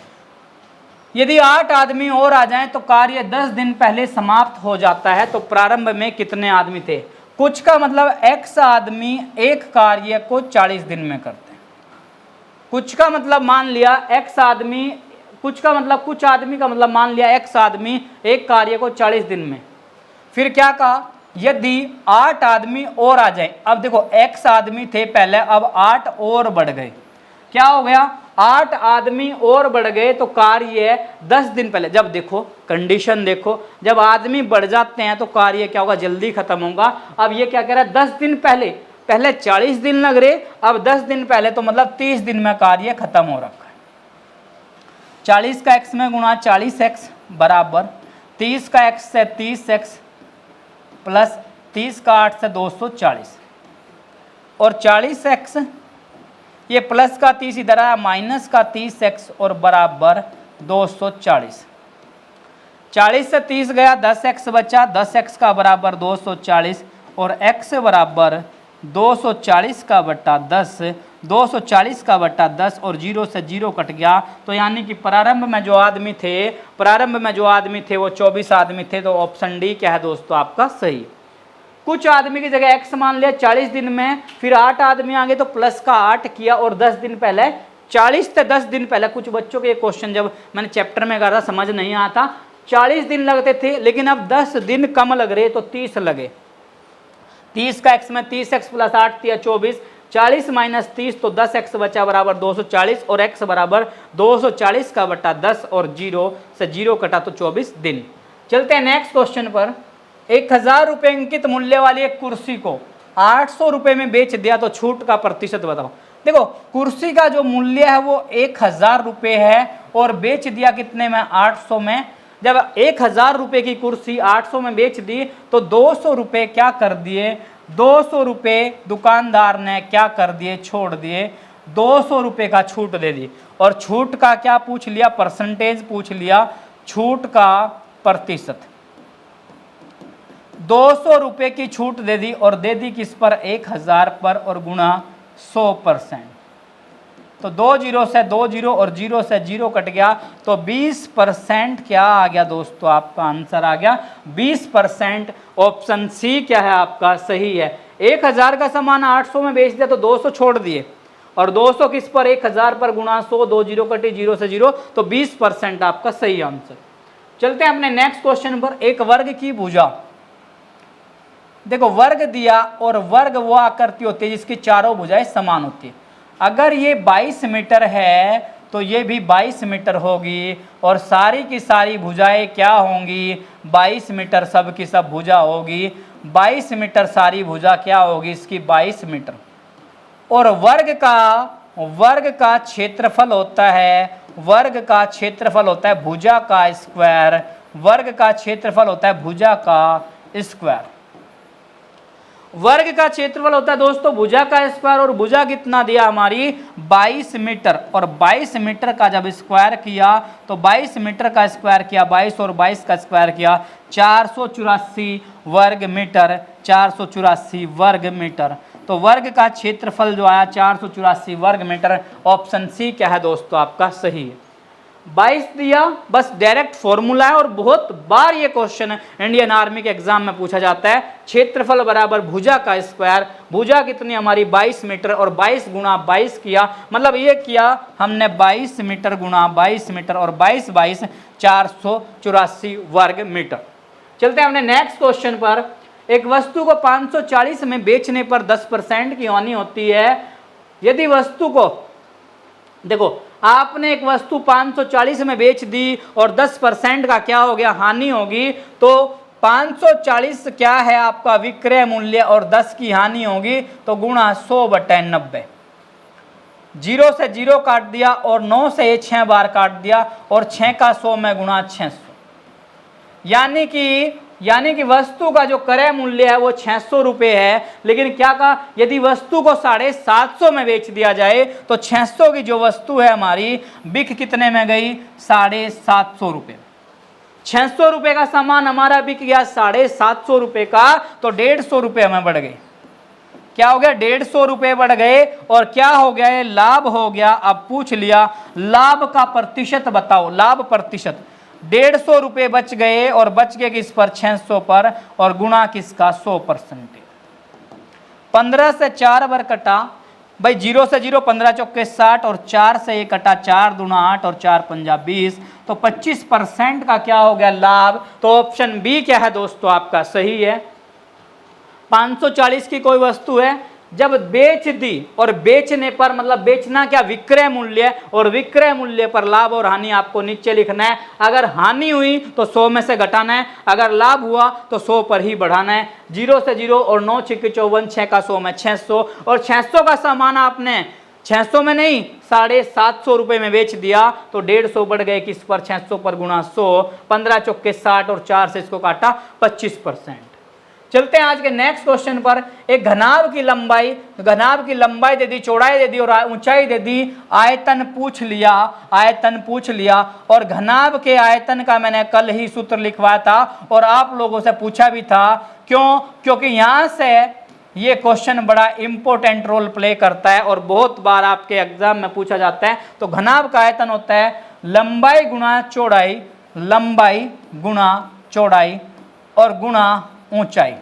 यदि 8 आदमी और आ जाएं तो कार्य 10 दिन पहले समाप्त हो जाता है, तो प्रारंभ में कितने आदमी थे। कुछ का मतलब x आदमी एक कार्य को 40 दिन में करते हैं। कुछ का मतलब मान लिया x आदमी, कुछ का मतलब कुछ आदमी का मतलब मान लिया x आदमी एक कार्य को 40 दिन में। फिर क्या कहा, यदि 8 आदमी और आ जाए। अब देखो x आदमी थे पहले, अब 8 और बढ़ गए, क्या हो गया, 8 आदमी और बढ़ गए तो कार्य 10 दिन पहले। जब देखो कंडीशन देखो, जब आदमी बढ़ जाते हैं तो कार्य क्या होगा, जल्दी खत्म होगा। अब ये क्या कह रहा है, 10 दिन पहले, पहले 40 दिन लग रहे, अब 10 दिन पहले, तो मतलब 30 दिन में कार्य खत्म हो रखा है। 40 का x में गुणा 40x बराबर 30 का x से 30x प्लस 30 का 8 से 240 और 40x ये प्लस का 30 इधर आया माइनस का 30x और बराबर 240। 40 से 30 गया 10x बचा 10x का बराबर 240 और x बराबर 240 का बट्टा 10 240 का बट्टा 10 और 0 से 0 कट गया। तो यानी कि प्रारंभ में जो आदमी थे वो 24 आदमी थे। तो ऑप्शन डी क्या है दोस्तों आपका सही। कुछ आदमी की जगह x मान लिया 40 दिन में, फिर 8 आदमी आ गए तो प्लस का 8 किया और 10 दिन पहले 40 से 10 दिन पहले कुछ बच्चों के ये क्वेश्चन जब मैंने चैप्टर में करा था समझ नहीं आता। 40 दिन लगते थे लेकिन अब 10 दिन कम लग रहे तो 30 लगे। 30 का x में 30x प्लस 8 दिया 24, 40 माइनस 30 तो 10x बचा बराबर 240 और x बराबर 240 का बट्टा 10 और 0 से 0 कटा तो 24 दिन। चलते हैं नेक्स्ट क्वेश्चन पर। 1000 रुपये अंकित मूल्य वाली एक कुर्सी को 800 रुपये में बेच दिया तो छूट का प्रतिशत बताओ। देखो कुर्सी का जो मूल्य है वो 1000 रुपये है और बेच दिया कितने में 800 में। जब 1000 रुपये की कुर्सी 800 में बेच दी तो 200 रुपये क्या कर दिए, 200 रुपये दुकानदार ने क्या कर दिए छोड़ दिए, 200 रुपये का छूट दे दी। और छूट का क्या पूछ लिया, परसेंटेज पूछ लिया, छूट का प्रतिशत। 200 रुपये की छूट दे दी और दे दी किस पर 1000 पर और गुणा 100%। तो 2 0 से 2 0 और 0 से 0 कट गया तो 20% क्या आ गया दोस्तों आपका आंसर आ गया 20%। ऑप्शन सी क्या है आपका सही है। 1000 का सामान 800 में बेच दिया तो 200 छोड़ दिए और 200 किस पर 1000 पर गुणा 100, 2 0 कटे 0 से 0 तो 20% आपका सही आंसर। चलते हैं अपने नेक्स्ट क्वेश्चन पर। एक वर्ग की भुजा, देखो वर्ग दिया और वर्ग वो आकृति होती है जिसकी चारों भुजाएं समान होती है। अगर ये 22 मीटर है तो ये भी 22 मीटर होगी और सारी की सारी भुजाएं क्या होंगी 22 मीटर, सब की सब भुजा होगी 22 मीटर, सारी भुजा क्या होगी इसकी 22 मीटर। और वर्ग का क्षेत्रफल होता है, वर्ग का क्षेत्रफल होता है भुजा का स्क्वायर, वर्ग का क्षेत्रफल होता है भुजा का स्क्वायर। वर्ग का क्षेत्रफल होता है दोस्तों भुजा का स्क्वायर और भुजा कितना दिया हमारी 22 मीटर और 22 मीटर का जब स्क्वायर किया तो 22 मीटर का स्क्वायर किया 22 और 22 का स्क्वायर किया 484 वर्ग मीटर, 484 वर्ग मीटर। तो वर्ग का क्षेत्रफल जो आया 484 वर्ग मीटर। ऑप्शन सी क्या है दोस्तों आपका सही है। 22 दिया, बस डायरेक्ट फॉर्मूला है और बहुत बार ये क्वेश्चन इंडियन आर्मी के एग्जाम में पूछा जाता है। क्षेत्रफल बराबर भुजा का स्क्वायर, भुजा कितनी हमारी 22 मीटर और 22 गुणा 22 किया, मतलब ये किया हमने 22 मीटर गुणा 22 मीटर और 22 22 484 वर्ग मीटर। चलते हैं अपने नेक्स्ट क्वेश्चन पर। एक वस्तु को 540 में बेचने पर 10% की हानि होती है। यदि वस्तु को देखो आपने एक वस्तु 540 में बेच दी और 10% का क्या हो गया हानि होगी, तो 540 क्या है आपका विक्रय मूल्य और 10 की हानि होगी तो गुणा 100/90। 0 से 0 काट दिया और 9 से 6 बार काट दिया और 6 का 100 में गुणा 600। यानी कि वस्तु का जो क्रय मूल्य है वो 600 रुपये है, लेकिन क्या कहा यदि वस्तु को 750 में बेच दिया जाए तो 600 की जो वस्तु है हमारी बिक कितने में गई 750 रुपये। 600 रुपये का सामान हमारा बिक गया 750 रुपये का तो 150 रुपये हमें बढ़ गए। क्या हो गया 150 रुपये बढ़ गए और क्या हो गया लाभ हो गया। अब पूछ लिया लाभ का प्रतिशत बताओ, लाभ प्रतिशत 150 रुपये बच गए और बच गए किस पर 600 पर और गुणा किसका 100%। 15 से 4 बार कटा भाई 0 से 0 15 चौके 60 और 4 से 1 कटा 4 दूना 8 और 4 पंजा 20 तो 25% का क्या हो गया लाभ। तो ऑप्शन बी क्या है दोस्तों आपका सही है। 540 की कोई वस्तु है, जब बेच दी और बेचने पर मतलब बेचना क्या विक्रय मूल्य और विक्रय मूल्य पर लाभ और हानि आपको नीचे लिखना है। अगर हानि हुई तो 100 में से घटाना है, अगर लाभ हुआ तो 100 पर ही बढ़ाना है। 0 से 0 और 9 6 54 6 का 100 में 600 और 600 का सामान आपने 600 में नहीं, 750 रुपये में बेच दिया तो 150 बढ़ गए किस पर, 600 पर गुणा 100, 15 चौके 60 और 4 से इसको काटा 25%। चलते हैं आज के नेक्स्ट क्वेश्चन पर। एक घनाभ की लंबाई दे दी, चौड़ाई दे दी और ऊंचाई दे दी, आयतन पूछ लिया और घनाभ के आयतन का मैंने कल ही सूत्र लिखवाया था और आप लोगों से पूछा भी था। क्यों? क्योंकि यहां से ये क्वेश्चन बड़ा इंपॉर्टेंट रोल प्ले करता है और बहुत बार आपके एग्जाम में पूछा जाता है। तो घनाभ का आयतन होता है लंबाई गुणा चौड़ाई और गुणा ऊंचाई।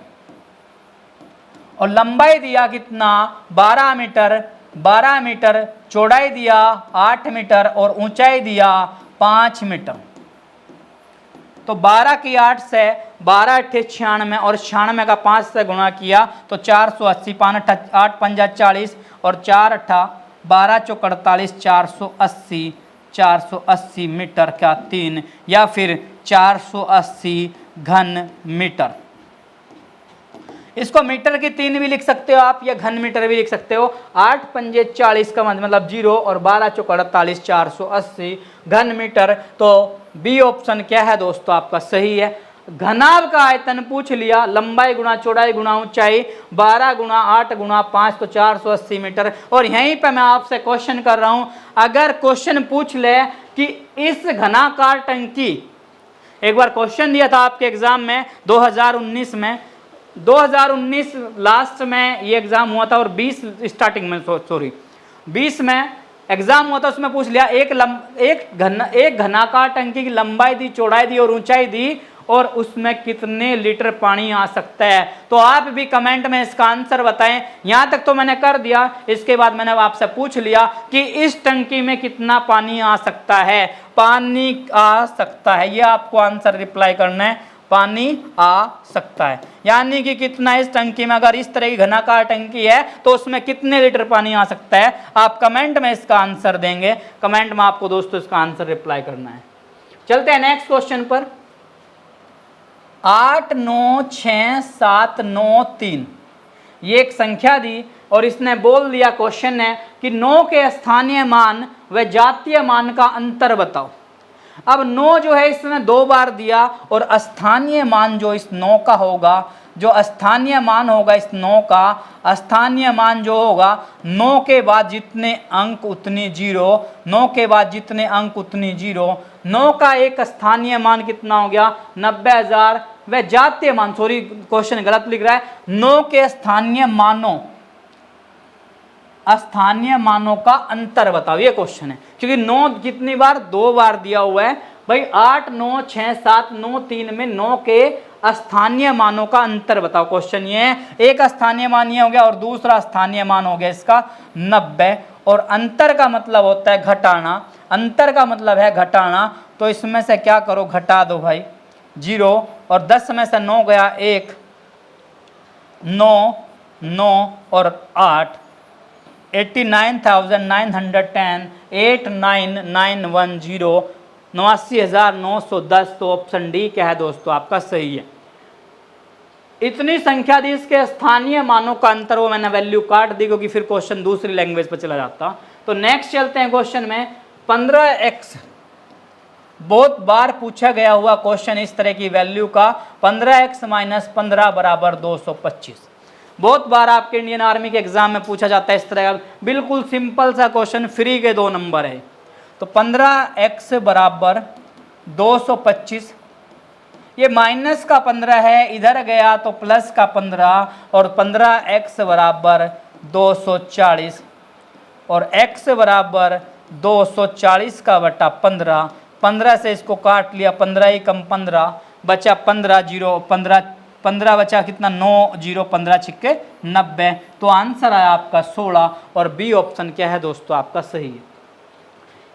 और लंबाई दिया कितना, 12 मीटर, चौड़ाई दिया 8 मीटर और ऊंचाई दिया 5 मीटर। तो 12 की 8 से 12 अट्ठे 96 और 96 का 5 से गुणा किया तो 480, 8 पंजा 40 और 4 अट्ठा 12 चौक 48, 480 मीटर का 3 या फिर 480 घन मीटर। इसको मीटर की 3 भी लिख सकते हो आप या घन मीटर भी लिख सकते हो। 8 पंजे 40 का मतलब 0 और 12 चौक 48, 480 घन मीटर। तो बी ऑप्शन क्या है दोस्तों आपका सही है। घनाभ का आयतन पूछ लिया, लंबाई गुणा चौड़ाई गुणा ऊंचाई, 12 गुणा 8 गुणा 5 तो 480 मीटर। और यहीं पे मैं आपसे क्वेश्चन कर रहा हूं, अगर क्वेश्चन पूछ ले कि इस घनाकार टंकी, एक बार क्वेश्चन दिया था आपके एग्जाम में 2019 लास्ट में ये एग्जाम हुआ था और 20 स्टार्टिंग में 20 में एग्जाम हुआ था, उसमें पूछ लिया एक घनाकार टंकी की लंबाई दी, चौड़ाई दी और ऊंचाई दी और उसमें कितने लीटर पानी आ सकता है। तो आप भी कमेंट में इसका आंसर बताएं। यहां तक तो मैंने कर दिया, इसके बाद मैंने आपसे पूछ लिया कि इस टंकी में कितना पानी आ सकता है। पानी आ सकता है, यह आपको आंसर रिप्लाई करना है, पानी आ सकता है। यानी कि कितना इस टंकी में, अगर इस तरह की घनाकार टंकी है तो उसमें कितने लीटर पानी आ सकता है। आप कमेंट में इसका आंसर देंगे, कमेंट में आपको दोस्तों इसका आंसर रिप्लाई करना है। चलते हैं नेक्स्ट क्वेश्चन पर। 8 9 6 7 9 3 ये एक संख्या दी और इसने बोल दिया, क्वेश्चन है कि 9 के स्थानीय मान व जातीय मान का अंतर बताओ। अब 9 जो है इसने 2 बार दिया और स्थानीय मान जो इस 9 का होगा, जो स्थानीय मान होगा इस 9 का, स्थानीय मान जो होगा 9 के बाद जितने अंक उतनी 0, 9 के बाद जितने अंक उतनी 0। 9 का एक स्थानीय मान कितना हो गया 90,000 व जातीय मान, सॉरी क्वेश्चन गलत लिख रहा है, 9 के स्थानीय मानों का अंतर बताओ, ये क्वेश्चन है। क्योंकि 9 कितनी बार, 2 बार दिया हुआ है भाई। 8 9 6 7 9 3 में 9 के स्थानीय मानों का अंतर बताओ, क्वेश्चन ये है। एक स्थानीय मान ये हो गया और दूसरा स्थानीय मान हो गया इसका 90। और अंतर का मतलब होता है घटाना, अंतर का मतलब है घटाना। तो इसमें से क्या करो, घटा दो भाई 0 और 10 में से 9 गया 1, 9 9 और 8, 89,910, 89910, 89,910। तो ऑप्शन डी क्या है दोस्तों आपका सही है। इतनी संख्या दी, इसके स्थानीय मानों का अंतर वो मैंने वैल्यू काट दी क्योंकि फिर क्वेश्चन दूसरी लैंग्वेज पर चला जाता। तो नेक्स्ट चलते हैं क्वेश्चन में। 15x बहुत बार पूछा गया हुआ क्वेश्चन इस तरह की वैल्यू का, 15x माइनस 15 बराबर 225। बहुत बार आपके इंडियन आर्मी के एग्जाम में पूछा जाता है इस तरह का बिल्कुल सिंपल सा क्वेश्चन, फ्री के 2 नंबर है। तो 15x बराबर 225, ये माइनस का 15 है, इधर गया तो प्लस का 15 और 15x बराबर 240 और x बराबर 240 का बटा 15। 15 से इसको काट लिया, 15 ही कम 15 बचा 15, 0 15 बचा कितना 9, 0 15 छिक्के 90। तो आंसर आया आपका 16 और बी ऑप्शन क्या है दोस्तों आपका सही है।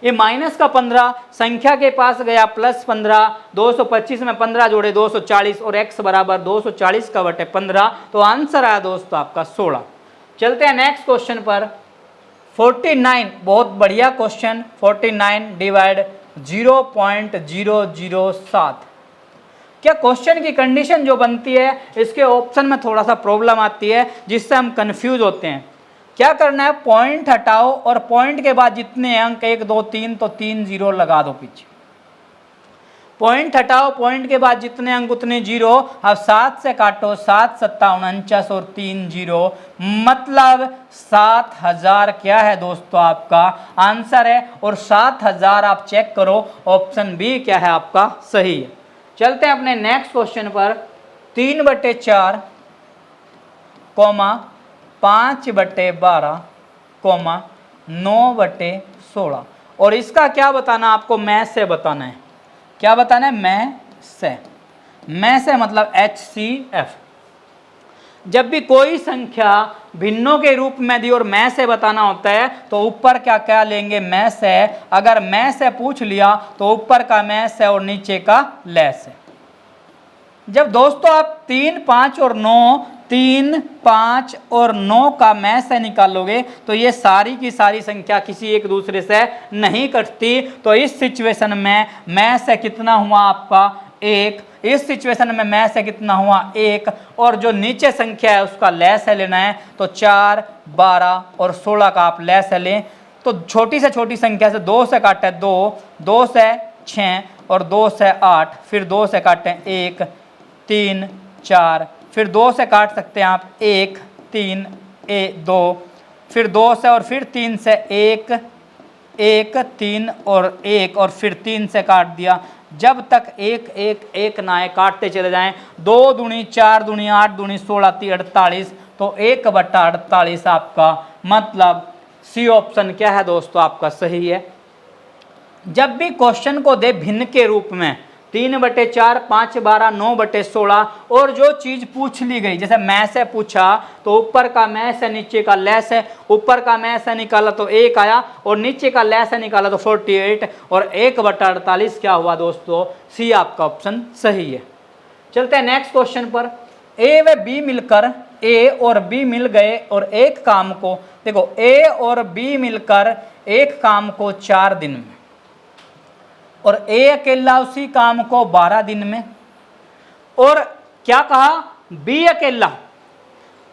ये माइनस का 15 संख्या के पास गया प्लस 15, 225 में 15 जोड़े 240 और x बराबर 240 का बटे 15। तो आंसर आया दोस्तों आपका 16। चलते हैं नेक्स्ट क्वेश्चन पर। 49 बहुत बढ़िया क्वेश्चन, 49 डिवाइड 0.007। क्या क्वेश्चन की कंडीशन जो बनती है इसके ऑप्शन में थोड़ा सा प्रॉब्लम आती है जिससे हम कंफ्यूज होते हैं। क्या करना है, पॉइंट हटाओ और पॉइंट के बाद जितने अंक 1 2 3 तो 3 जीरो लगा दो पीछे। पॉइंट हटाओ, पॉइंट के बाद जितने अंक उतने जीरो। अब 7 से काटो, 7 सत्ता 49 और 3 जीरो, मतलब 7000 क्या है दोस्तों आपका आंसर है। और 7000 आप चेक करो, ऑप्शन बी क्या है आपका सही है। चलते हैं अपने नेक्स्ट क्वेश्चन पर। 3/4 कॉमा 5/12 कॉमा 9/16 और इसका क्या बताना आपको, मैथ से बताना है। क्या बताना है, मैं से मतलब HCF। जब भी कोई संख्या भिन्नों के रूप में दी और मैं से बताना होता है तो ऊपर क्या क्या लेंगे, मैं से। अगर मैं से पूछ लिया तो ऊपर का मैं से और नीचे का लेस है। जब दोस्तों आप 3 5 और 9 3 5 और 9 का मैं से निकालोगे तो ये सारी की सारी संख्या किसी एक दूसरे से नहीं कटती। तो इस सिचुएशन में मैं से कितना हुआ आपका 1, इस सिचुएशन में मैं से कितना हुआ 1, और जो नीचे संख्या है उसका लेस है लेना है। तो 4 12 और 16 का आप लेस है लें। तो छोटी से छोटी संख्या से 2 से काटे 2, 2 से 6 और 2 से 8, फिर 2 से काटें 1 3 4, फिर 2 से काट सकते हैं आप 1 3 2, फिर 2 से और फिर 3 से 1 1 3 और 1 और फिर 3 से काट दिया। जब तक 1 1 1 ना आए काटते चले जाएं। 2 दूनी 4 दूनी 8 दूनी 16 3 48, तो 1/48 आपका मतलब सी ऑप्शन क्या है दोस्तों आपका सही है। जब भी क्वेश्चन को दे भिन्न के रूप में 3/4 5/12 9/16 और जो चीज पूछ ली गई, जैसे मैं से पूछा तो ऊपर का मैं से नीचे का लेस है, ऊपर का मैं से निकाला तो 1 आया और नीचे का लेस है निकाला तो 48 और 1/48 क्या हुआ दोस्तों, सी आपका ऑप्शन सही है। चलते हैं नेक्स्ट क्वेश्चन पर। ए व बी मिलकर, ए और बी मिल गए और एक काम को, देखो ए और बी मिलकर एक काम को 4 दिन में और ए अकेला उसी काम को 12 दिन में, और क्या कहा बी अकेला।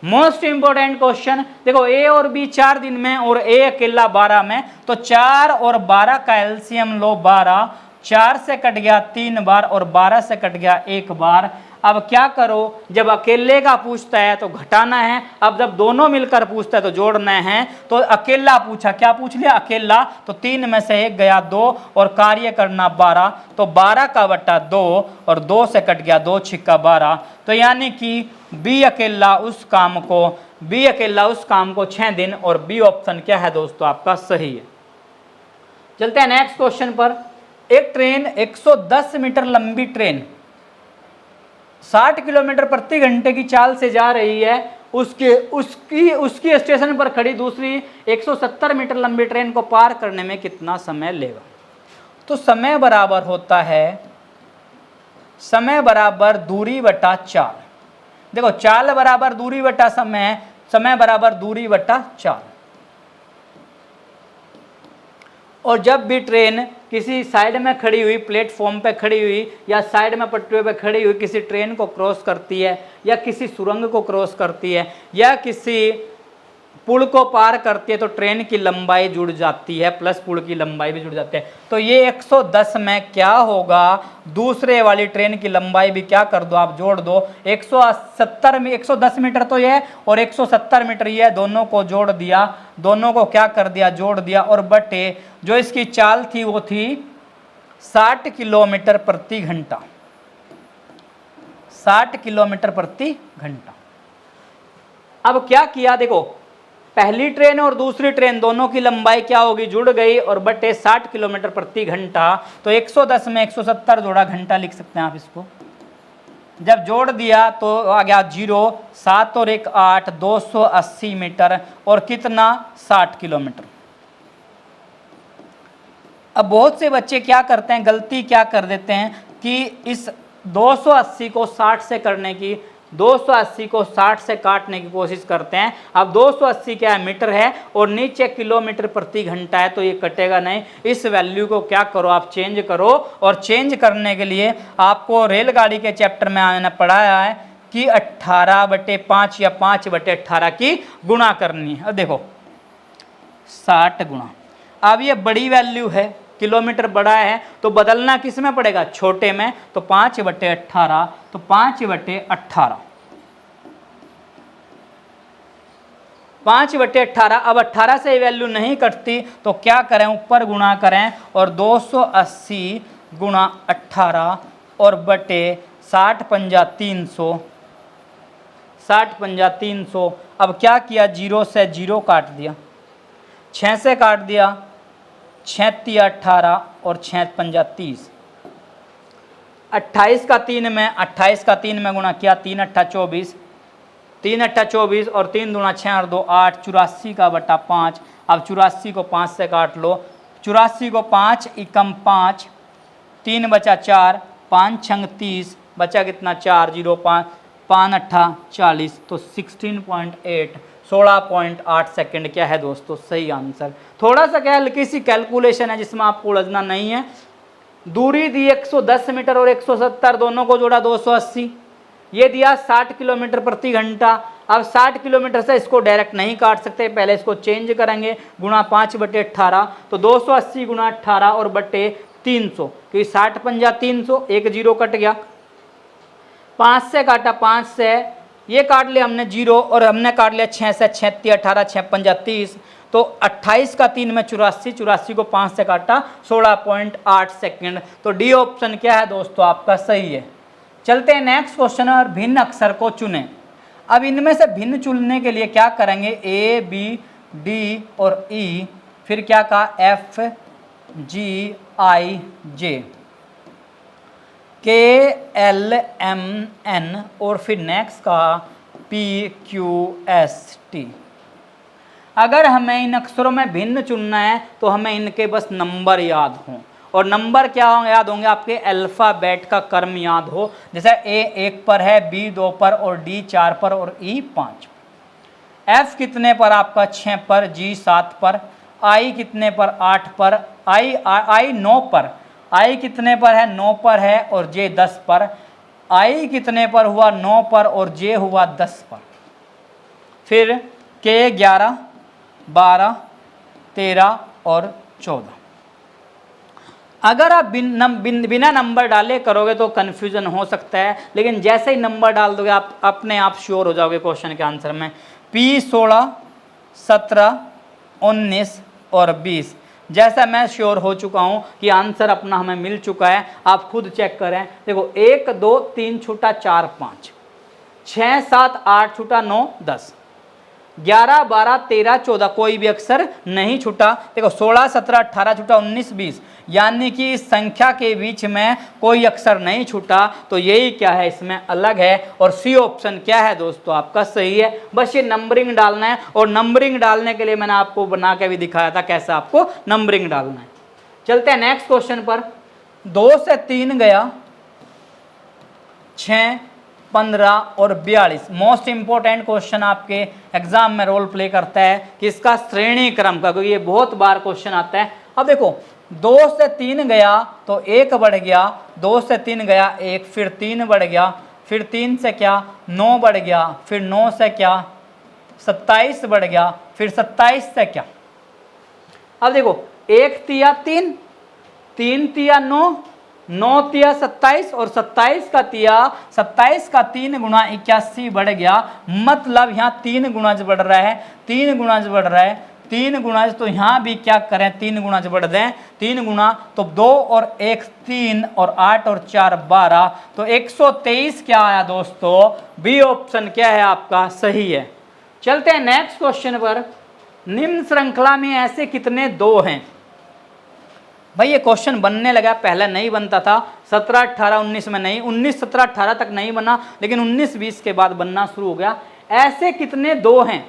मोस्ट इंपोर्टेंट क्वेश्चन, देखो ए और बी 4 दिन में और ए अकेला 12 में, तो 4 और 12 का एलसीएम लो 12, 4 से कट गया 3 बार और 12 से कट गया 1 बार। अब क्या करो, जब अकेले का पूछता है तो घटाना है, अब जब दोनों मिलकर पूछता है तो जोड़ना है। तो अकेला पूछा, क्या पूछ लिया अकेला, तो 3 में से 1 गया 2 और कार्य करना 12, तो 12 का बट्टा 2 और 2 से कट गया 2 छिक्का 12। तो यानी कि बी अकेला उस काम को 6 दिन, और बी ऑप्शन क्या है दोस्तों आपका सही है। चलते हैं नेक्स्ट क्वेश्चन पर। एक ट्रेन 110 मीटर लंबी ट्रेन 60 किलोमीटर प्रति घंटे की चाल से जा रही है। उसकी स्टेशन पर खड़ी दूसरी 170 मीटर लंबी ट्रेन को पार करने में कितना समय लेगा। तो समय बराबर होता है समय बराबर दूरी बटा चाल। देखो चाल बराबर दूरी बटा समय, समय बराबर दूरी बटा चाल। और जब भी ट्रेन किसी साइड में खड़ी हुई, प्लेटफॉर्म पे खड़ी हुई या साइड में पटरी पे खड़ी हुई किसी ट्रेन को क्रॉस करती है या किसी सुरंग को क्रॉस करती है या किसी पुल को पार करती है तो ट्रेन की लंबाई जुड़ जाती है, प्लस पुल की लंबाई भी जुड़ जाती है। तो ये 110 में क्या होगा, दूसरे वाली ट्रेन की लंबाई भी क्या कर दो आप जोड़ दो। 170 में 110 मीटर तो ये और 170 मीटर ये, दोनों को जोड़ दिया, दोनों को क्या कर दिया जोड़ दिया, और बटे जो इसकी चाल थी वो थी 60 किलोमीटर प्रति घंटा, 60 किलोमीटर प्रति घंटा। अब क्या किया, देखो पहली ट्रेन और दूसरी ट्रेन दोनों की लंबाई क्या होगी, जुड़ गई, और बटे 60 किलोमीटर प्रति घंटा। तो 110 में 170 जोड़ा, घंटा लिख सकते हैं आप इसको। जब जोड़ दिया तो आ गया 0, 7 और 1 8, 280 मीटर और कितना 60 किलोमीटर। अब बहुत से बच्चे क्या करते हैं, गलती क्या कर देते हैं कि इस 280 को 60 से करने की, 280 को 60 से काटने की कोशिश करते हैं। अब 280 क्या है, मीटर है और नीचे किलोमीटर प्रति घंटा है, तो ये कटेगा नहीं। इस वैल्यू को क्या करो आप चेंज करो, और चेंज करने के लिए आपको रेलगाड़ी के चैप्टर में मैंने पढ़ाया है कि 18/5 या 5/18 की गुणा करनी है। अब देखो 60 गुणा, अब ये बड़ी वैल्यू है, किलोमीटर बड़ा है तो बदलना किस में पड़ेगा, छोटे में, तो 5/18, तो 5/18, 5/18। अब 18 से वैल्यू नहीं कटती तो क्या करें, ऊपर गुणा करें और 280 गुणा 18 और बटे 60 पंजा 300, 60 पंजा 300। अब क्या किया, 0 से 0 काट दिया, 6 से काट दिया, 6 तिया 18 और 6 पंजा 30, 28 का 3 में, 28 का 3 में गुणा किया, 3 अट्ठा 24, 3 अट्ठा 24 और 3 दूना 6 और 2 8, 84 का बटा 5। अब 84 को 5 से काट लो, 84 को 5 एकम 5, 3 बचा 4, 5 छंग 30, बचा कितना 4, 0 5, 5 अट्ठा 40, तो 16.8, 16.8 सेकंड क्या है दोस्तों, सही आंसर। थोड़ा सा क्या हल्की सी कैलकुलेशन है जिसमें आपको उलझना नहीं है। दूरी दी 110 मीटर और 170, दोनों को जोड़ा 280, ये दिया 60 किलोमीटर प्रति घंटा। अब 60 किलोमीटर से इसको डायरेक्ट नहीं काट सकते, पहले इसको चेंज करेंगे, गुणा 5/18, तो 280 गुणा 18 और बटे 300, क्योंकि 60 पंजा 300, एक 0 कट गया, 5 से काटा, 5 से ये काट लिया हमने 0 और हमने काट लिया 6 से, 6 3 18, 6 पंजा 30, तो 28 का 3 में 84, 84 को 5 से काटा, 16.8 सेकंड। तो डी ऑप्शन क्या है दोस्तों आपका सही है। चलते हैं नेक्स्ट क्वेश्चन और भिन्न अक्षर को चुनें। अब इनमें से भिन्न चुनने के लिए क्या करेंगे, ए बी डी और ई, फिर क्या कहा एफ जी आई जे के एल एम एन और फिर नेक्स्ट का पी क्यू एस टी। अगर हमें इन अक्षरों में भिन्न चुनना है तो हमें इनके बस नंबर याद हों, और नंबर क्या याद होंगे आपके, अल्फ़ाबेट का क्रम याद हो, जैसे ए 1 पर है, बी 2 पर और डी 4 पर और ई 5। एफ कितने पर आपका 6 पर, जी 7 पर, आई कितने पर 8 पर, आई 9 पर, आई कितने पर है 9 पर है और जे 10 पर, आई कितने पर हुआ 9 पर और जे हुआ 10 पर। फिर के 11 12 13 और 14। अगर आप बिना नंबर डाले करोगे तो कन्फ्यूजन हो सकता है, लेकिन जैसे ही नंबर डाल दोगे आप अपने आप श्योर हो जाओगे क्वेश्चन के आंसर में। पी 16 17 19 और 20, जैसा मैं श्योर हो चुका हूं कि आंसर अपना हमें मिल चुका है, आप खुद चेक करें। देखो 1 2 3 छूटा 4 5, 6 7 8 छूटा 9 10, 11 12 13 14, कोई भी अक्षर नहीं छूटा। देखो 16 17 18 छूटा 19 20, यानी कि इस संख्या के बीच में कोई अक्षर नहीं छूटा, तो यही क्या है इसमें अलग है। और सी ऑप्शन क्या है दोस्तों आपका सही है। बस ये नंबरिंग डालना है, और नंबरिंग डालने के लिए मैंने आपको बना के भी दिखाया था कैसे आपको नंबरिंग डालना है। चलते हैं नेक्स्ट क्वेश्चन पर। 2 से 3 गया, 6 15 और 42। मोस्ट इंपॉर्टेंट क्वेश्चन आपके एग्जाम में रोल प्ले करता है कि इसका श्रेणी क्रम का, क्योंकि ये बहुत बार क्वेश्चन आता है। अब देखो 2 से 3 गया तो 1 बढ़ गया, 2 से 3 गया 1, फिर 3 बढ़ गया, फिर 3 से क्या 9 बढ़ गया, फिर 9 से क्या 27 बढ़ गया, फिर 27 से क्या। अब देखो 1 तिया 3, 3 तिया 9, 9 तिया 27 और 27 का तिया 27 का 3 गुणा 81 बढ़ गया। मतलब यहाँ 3 गुणज बढ़ रहा है, 3 गुणज बढ़ रहा है, 3 गुणज, तो यहाँ भी क्या करें 3 गुणज बढ़ दें, 3 गुणा तो 2 और 1 3 और 8 और 4 12, तो 123 क्या आया दोस्तों, बी ऑप्शन क्या है आपका सही है। चलते हैं नेक्स्ट क्वेश्चन पर। निम्न श्रृंखला में ऐसे कितने 2 हैं। भाई ये क्वेश्चन बनने लगा, पहले नहीं बनता था, 17 18 19 में नहीं, 19 17 18 तक नहीं बना, लेकिन 19 20 के बाद बनना शुरू हो गया। ऐसे कितने 2 हैं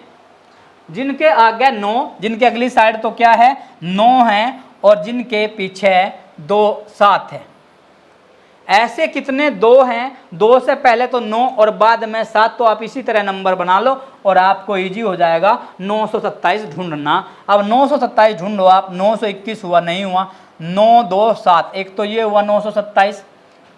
जिनके आगे 9, जिनके अगली साइड तो क्या है 9 है, और जिनके पीछे 2 7 है। ऐसे कितने 2 हैं, 2 से पहले तो 9 और बाद में 7, तो आप इसी तरह नंबर बना लो और आपको इजी हो जाएगा 927 ढूंढना। अब 927 ढूंढो आप, 921 हुआ नहीं हुआ, 9 2 7, एक तो ये हुआ 927,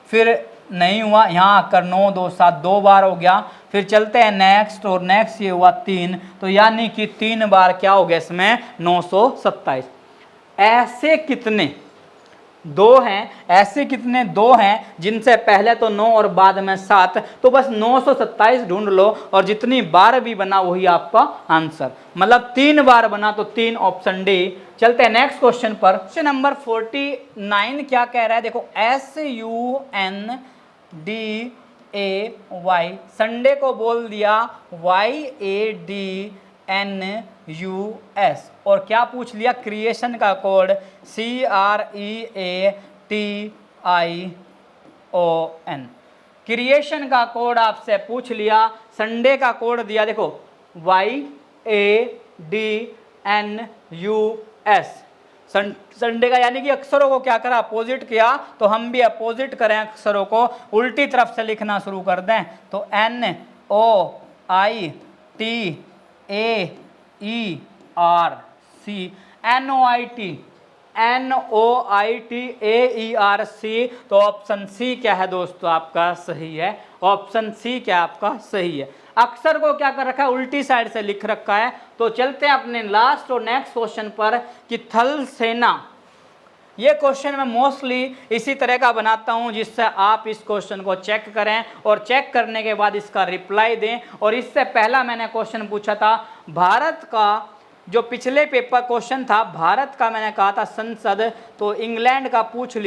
फिर नहीं हुआ, यहाँ आकर 9 2 7 2 बार हो गया। फिर चलते हैं नेक्स्ट, और नेक्स्ट ये हुआ 3, तो यानी कि 3 बार क्या हो गया इसमें 927। ऐसे कितने दो हैं, ऐसे कितने दो हैं जिनसे पहले तो 9 और बाद में 7, तो बस 927 ढूंढ लो और जितनी बार भी बना वही आपका आंसर, मतलब 3 बार बना तो 3, ऑप्शन डी। चलते हैं नेक्स्ट क्वेश्चन पर। क्वेश्चन नंबर 49 क्या कह रहा है, देखो SUNDAY, संडे को बोल दिया YADNUS, और क्या पूछ लिया, क्रिएशन का कोड CREATION, क्रिएशन का कोड आपसे पूछ लिया, संडे का कोड दिया देखो YADNUS, संडे का, यानी कि अक्षरों को क्या करा, अपोजिट किया, तो हम भी अपोजिट करें, अक्षरों को उल्टी तरफ से लिखना शुरू कर दें, तो NOITAERC, तो ऑप्शन सी क्या है दोस्तों आपका सही है, ऑप्शन सी क्या आपका सही है। अक्षर को क्या कर रखा है, उल्टी साइड से लिख रखा है। तो चलते हैं अपने लास्ट और नेक्स्ट क्वेश्चन पर कि थल सेना, ये क्वेश्चन मैं मोस्टली इसी तरह का बनाता हूं जिससे आप इस क्वेश्चन को चेक करें और चेक करने के बाद इसका रिप्लाई दें। और इससे पहला मैंने क्वेश्चन पूछा था भारत का, जो पिछले पेपर क्वेश्चन था भारत का, मैंने कहा था संसद, तो इंग्लैंड का पूछ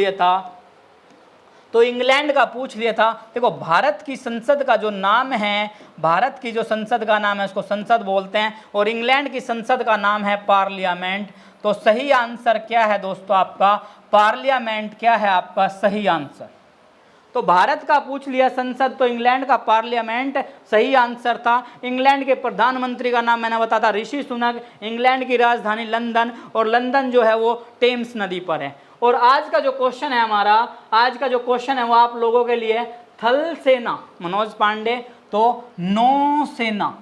लिया था, देखो भारत की संसद का जो नाम है, भारत की जो संसद का नाम है उसको संसद बोलते हैं, और इंग्लैंड की संसद का नाम है पार्लियामेंट। तो सही आंसर क्या है दोस्तों आपका, पार्लियामेंट क्या है आपका सही आंसर। तो भारत का पूछ लिया संसद, तो इंग्लैंड का पार्लियामेंट सही आंसर था। इंग्लैंड के प्रधानमंत्री का नाम मैंने बताया था ऋषि सुनक, इंग्लैंड की राजधानी लंदन, और लंदन जो है वो टेम्स नदी पर है। और आज का जो क्वेश्चन है हमारा, आज का जो क्वेश्चन है वो आप लोगों के लिए थल सेना, मनोज पांडे, तो नौसेना।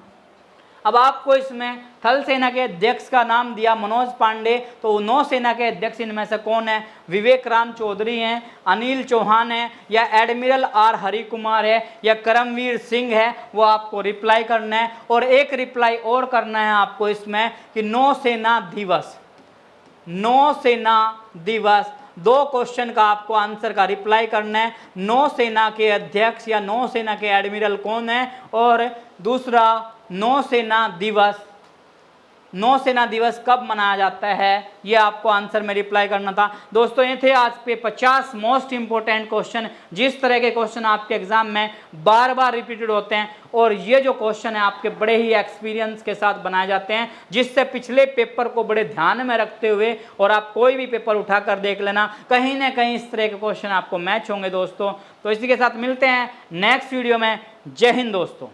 अब आपको इसमें थल सेना के अध्यक्ष का नाम दिया मनोज पांडे, तो नौसेना के अध्यक्ष इनमें से कौन है, विवेक राम चौधरी हैं, अनिल चौहान है, या एडमिरल आर हरि कुमार है, या करमवीर सिंह है, वो आपको रिप्लाई करना है। और एक रिप्लाई और करना है आपको इसमें कि नौसेना दिवस, नौसेना दिवस, 2 क्वेश्चन का आपको आंसर का रिप्लाई करना है। नौसेना के अध्यक्ष या नौसेना के एडमिरल कौन है, और दूसरा नौसेना दिवस कब मनाया जाता है, ये आपको आंसर में रिप्लाई करना था। दोस्तों ये थे आज पे 50 मोस्ट इंपोर्टेंट क्वेश्चन, जिस तरह के क्वेश्चन आपके एग्जाम में बार बार रिपीटेड होते हैं, और ये जो क्वेश्चन है आपके बड़े ही एक्सपीरियंस के साथ बनाए जाते हैं, जिससे पिछले पेपर को बड़े ध्यान में रखते हुए, और आप कोई भी पेपर उठाकर देख लेना, कहीं ना कहीं इस तरह के क्वेश्चन आपको मैच होंगे दोस्तों। तो इसी के साथ मिलते हैं नेक्स्ट वीडियो में। जय हिंद दोस्तों।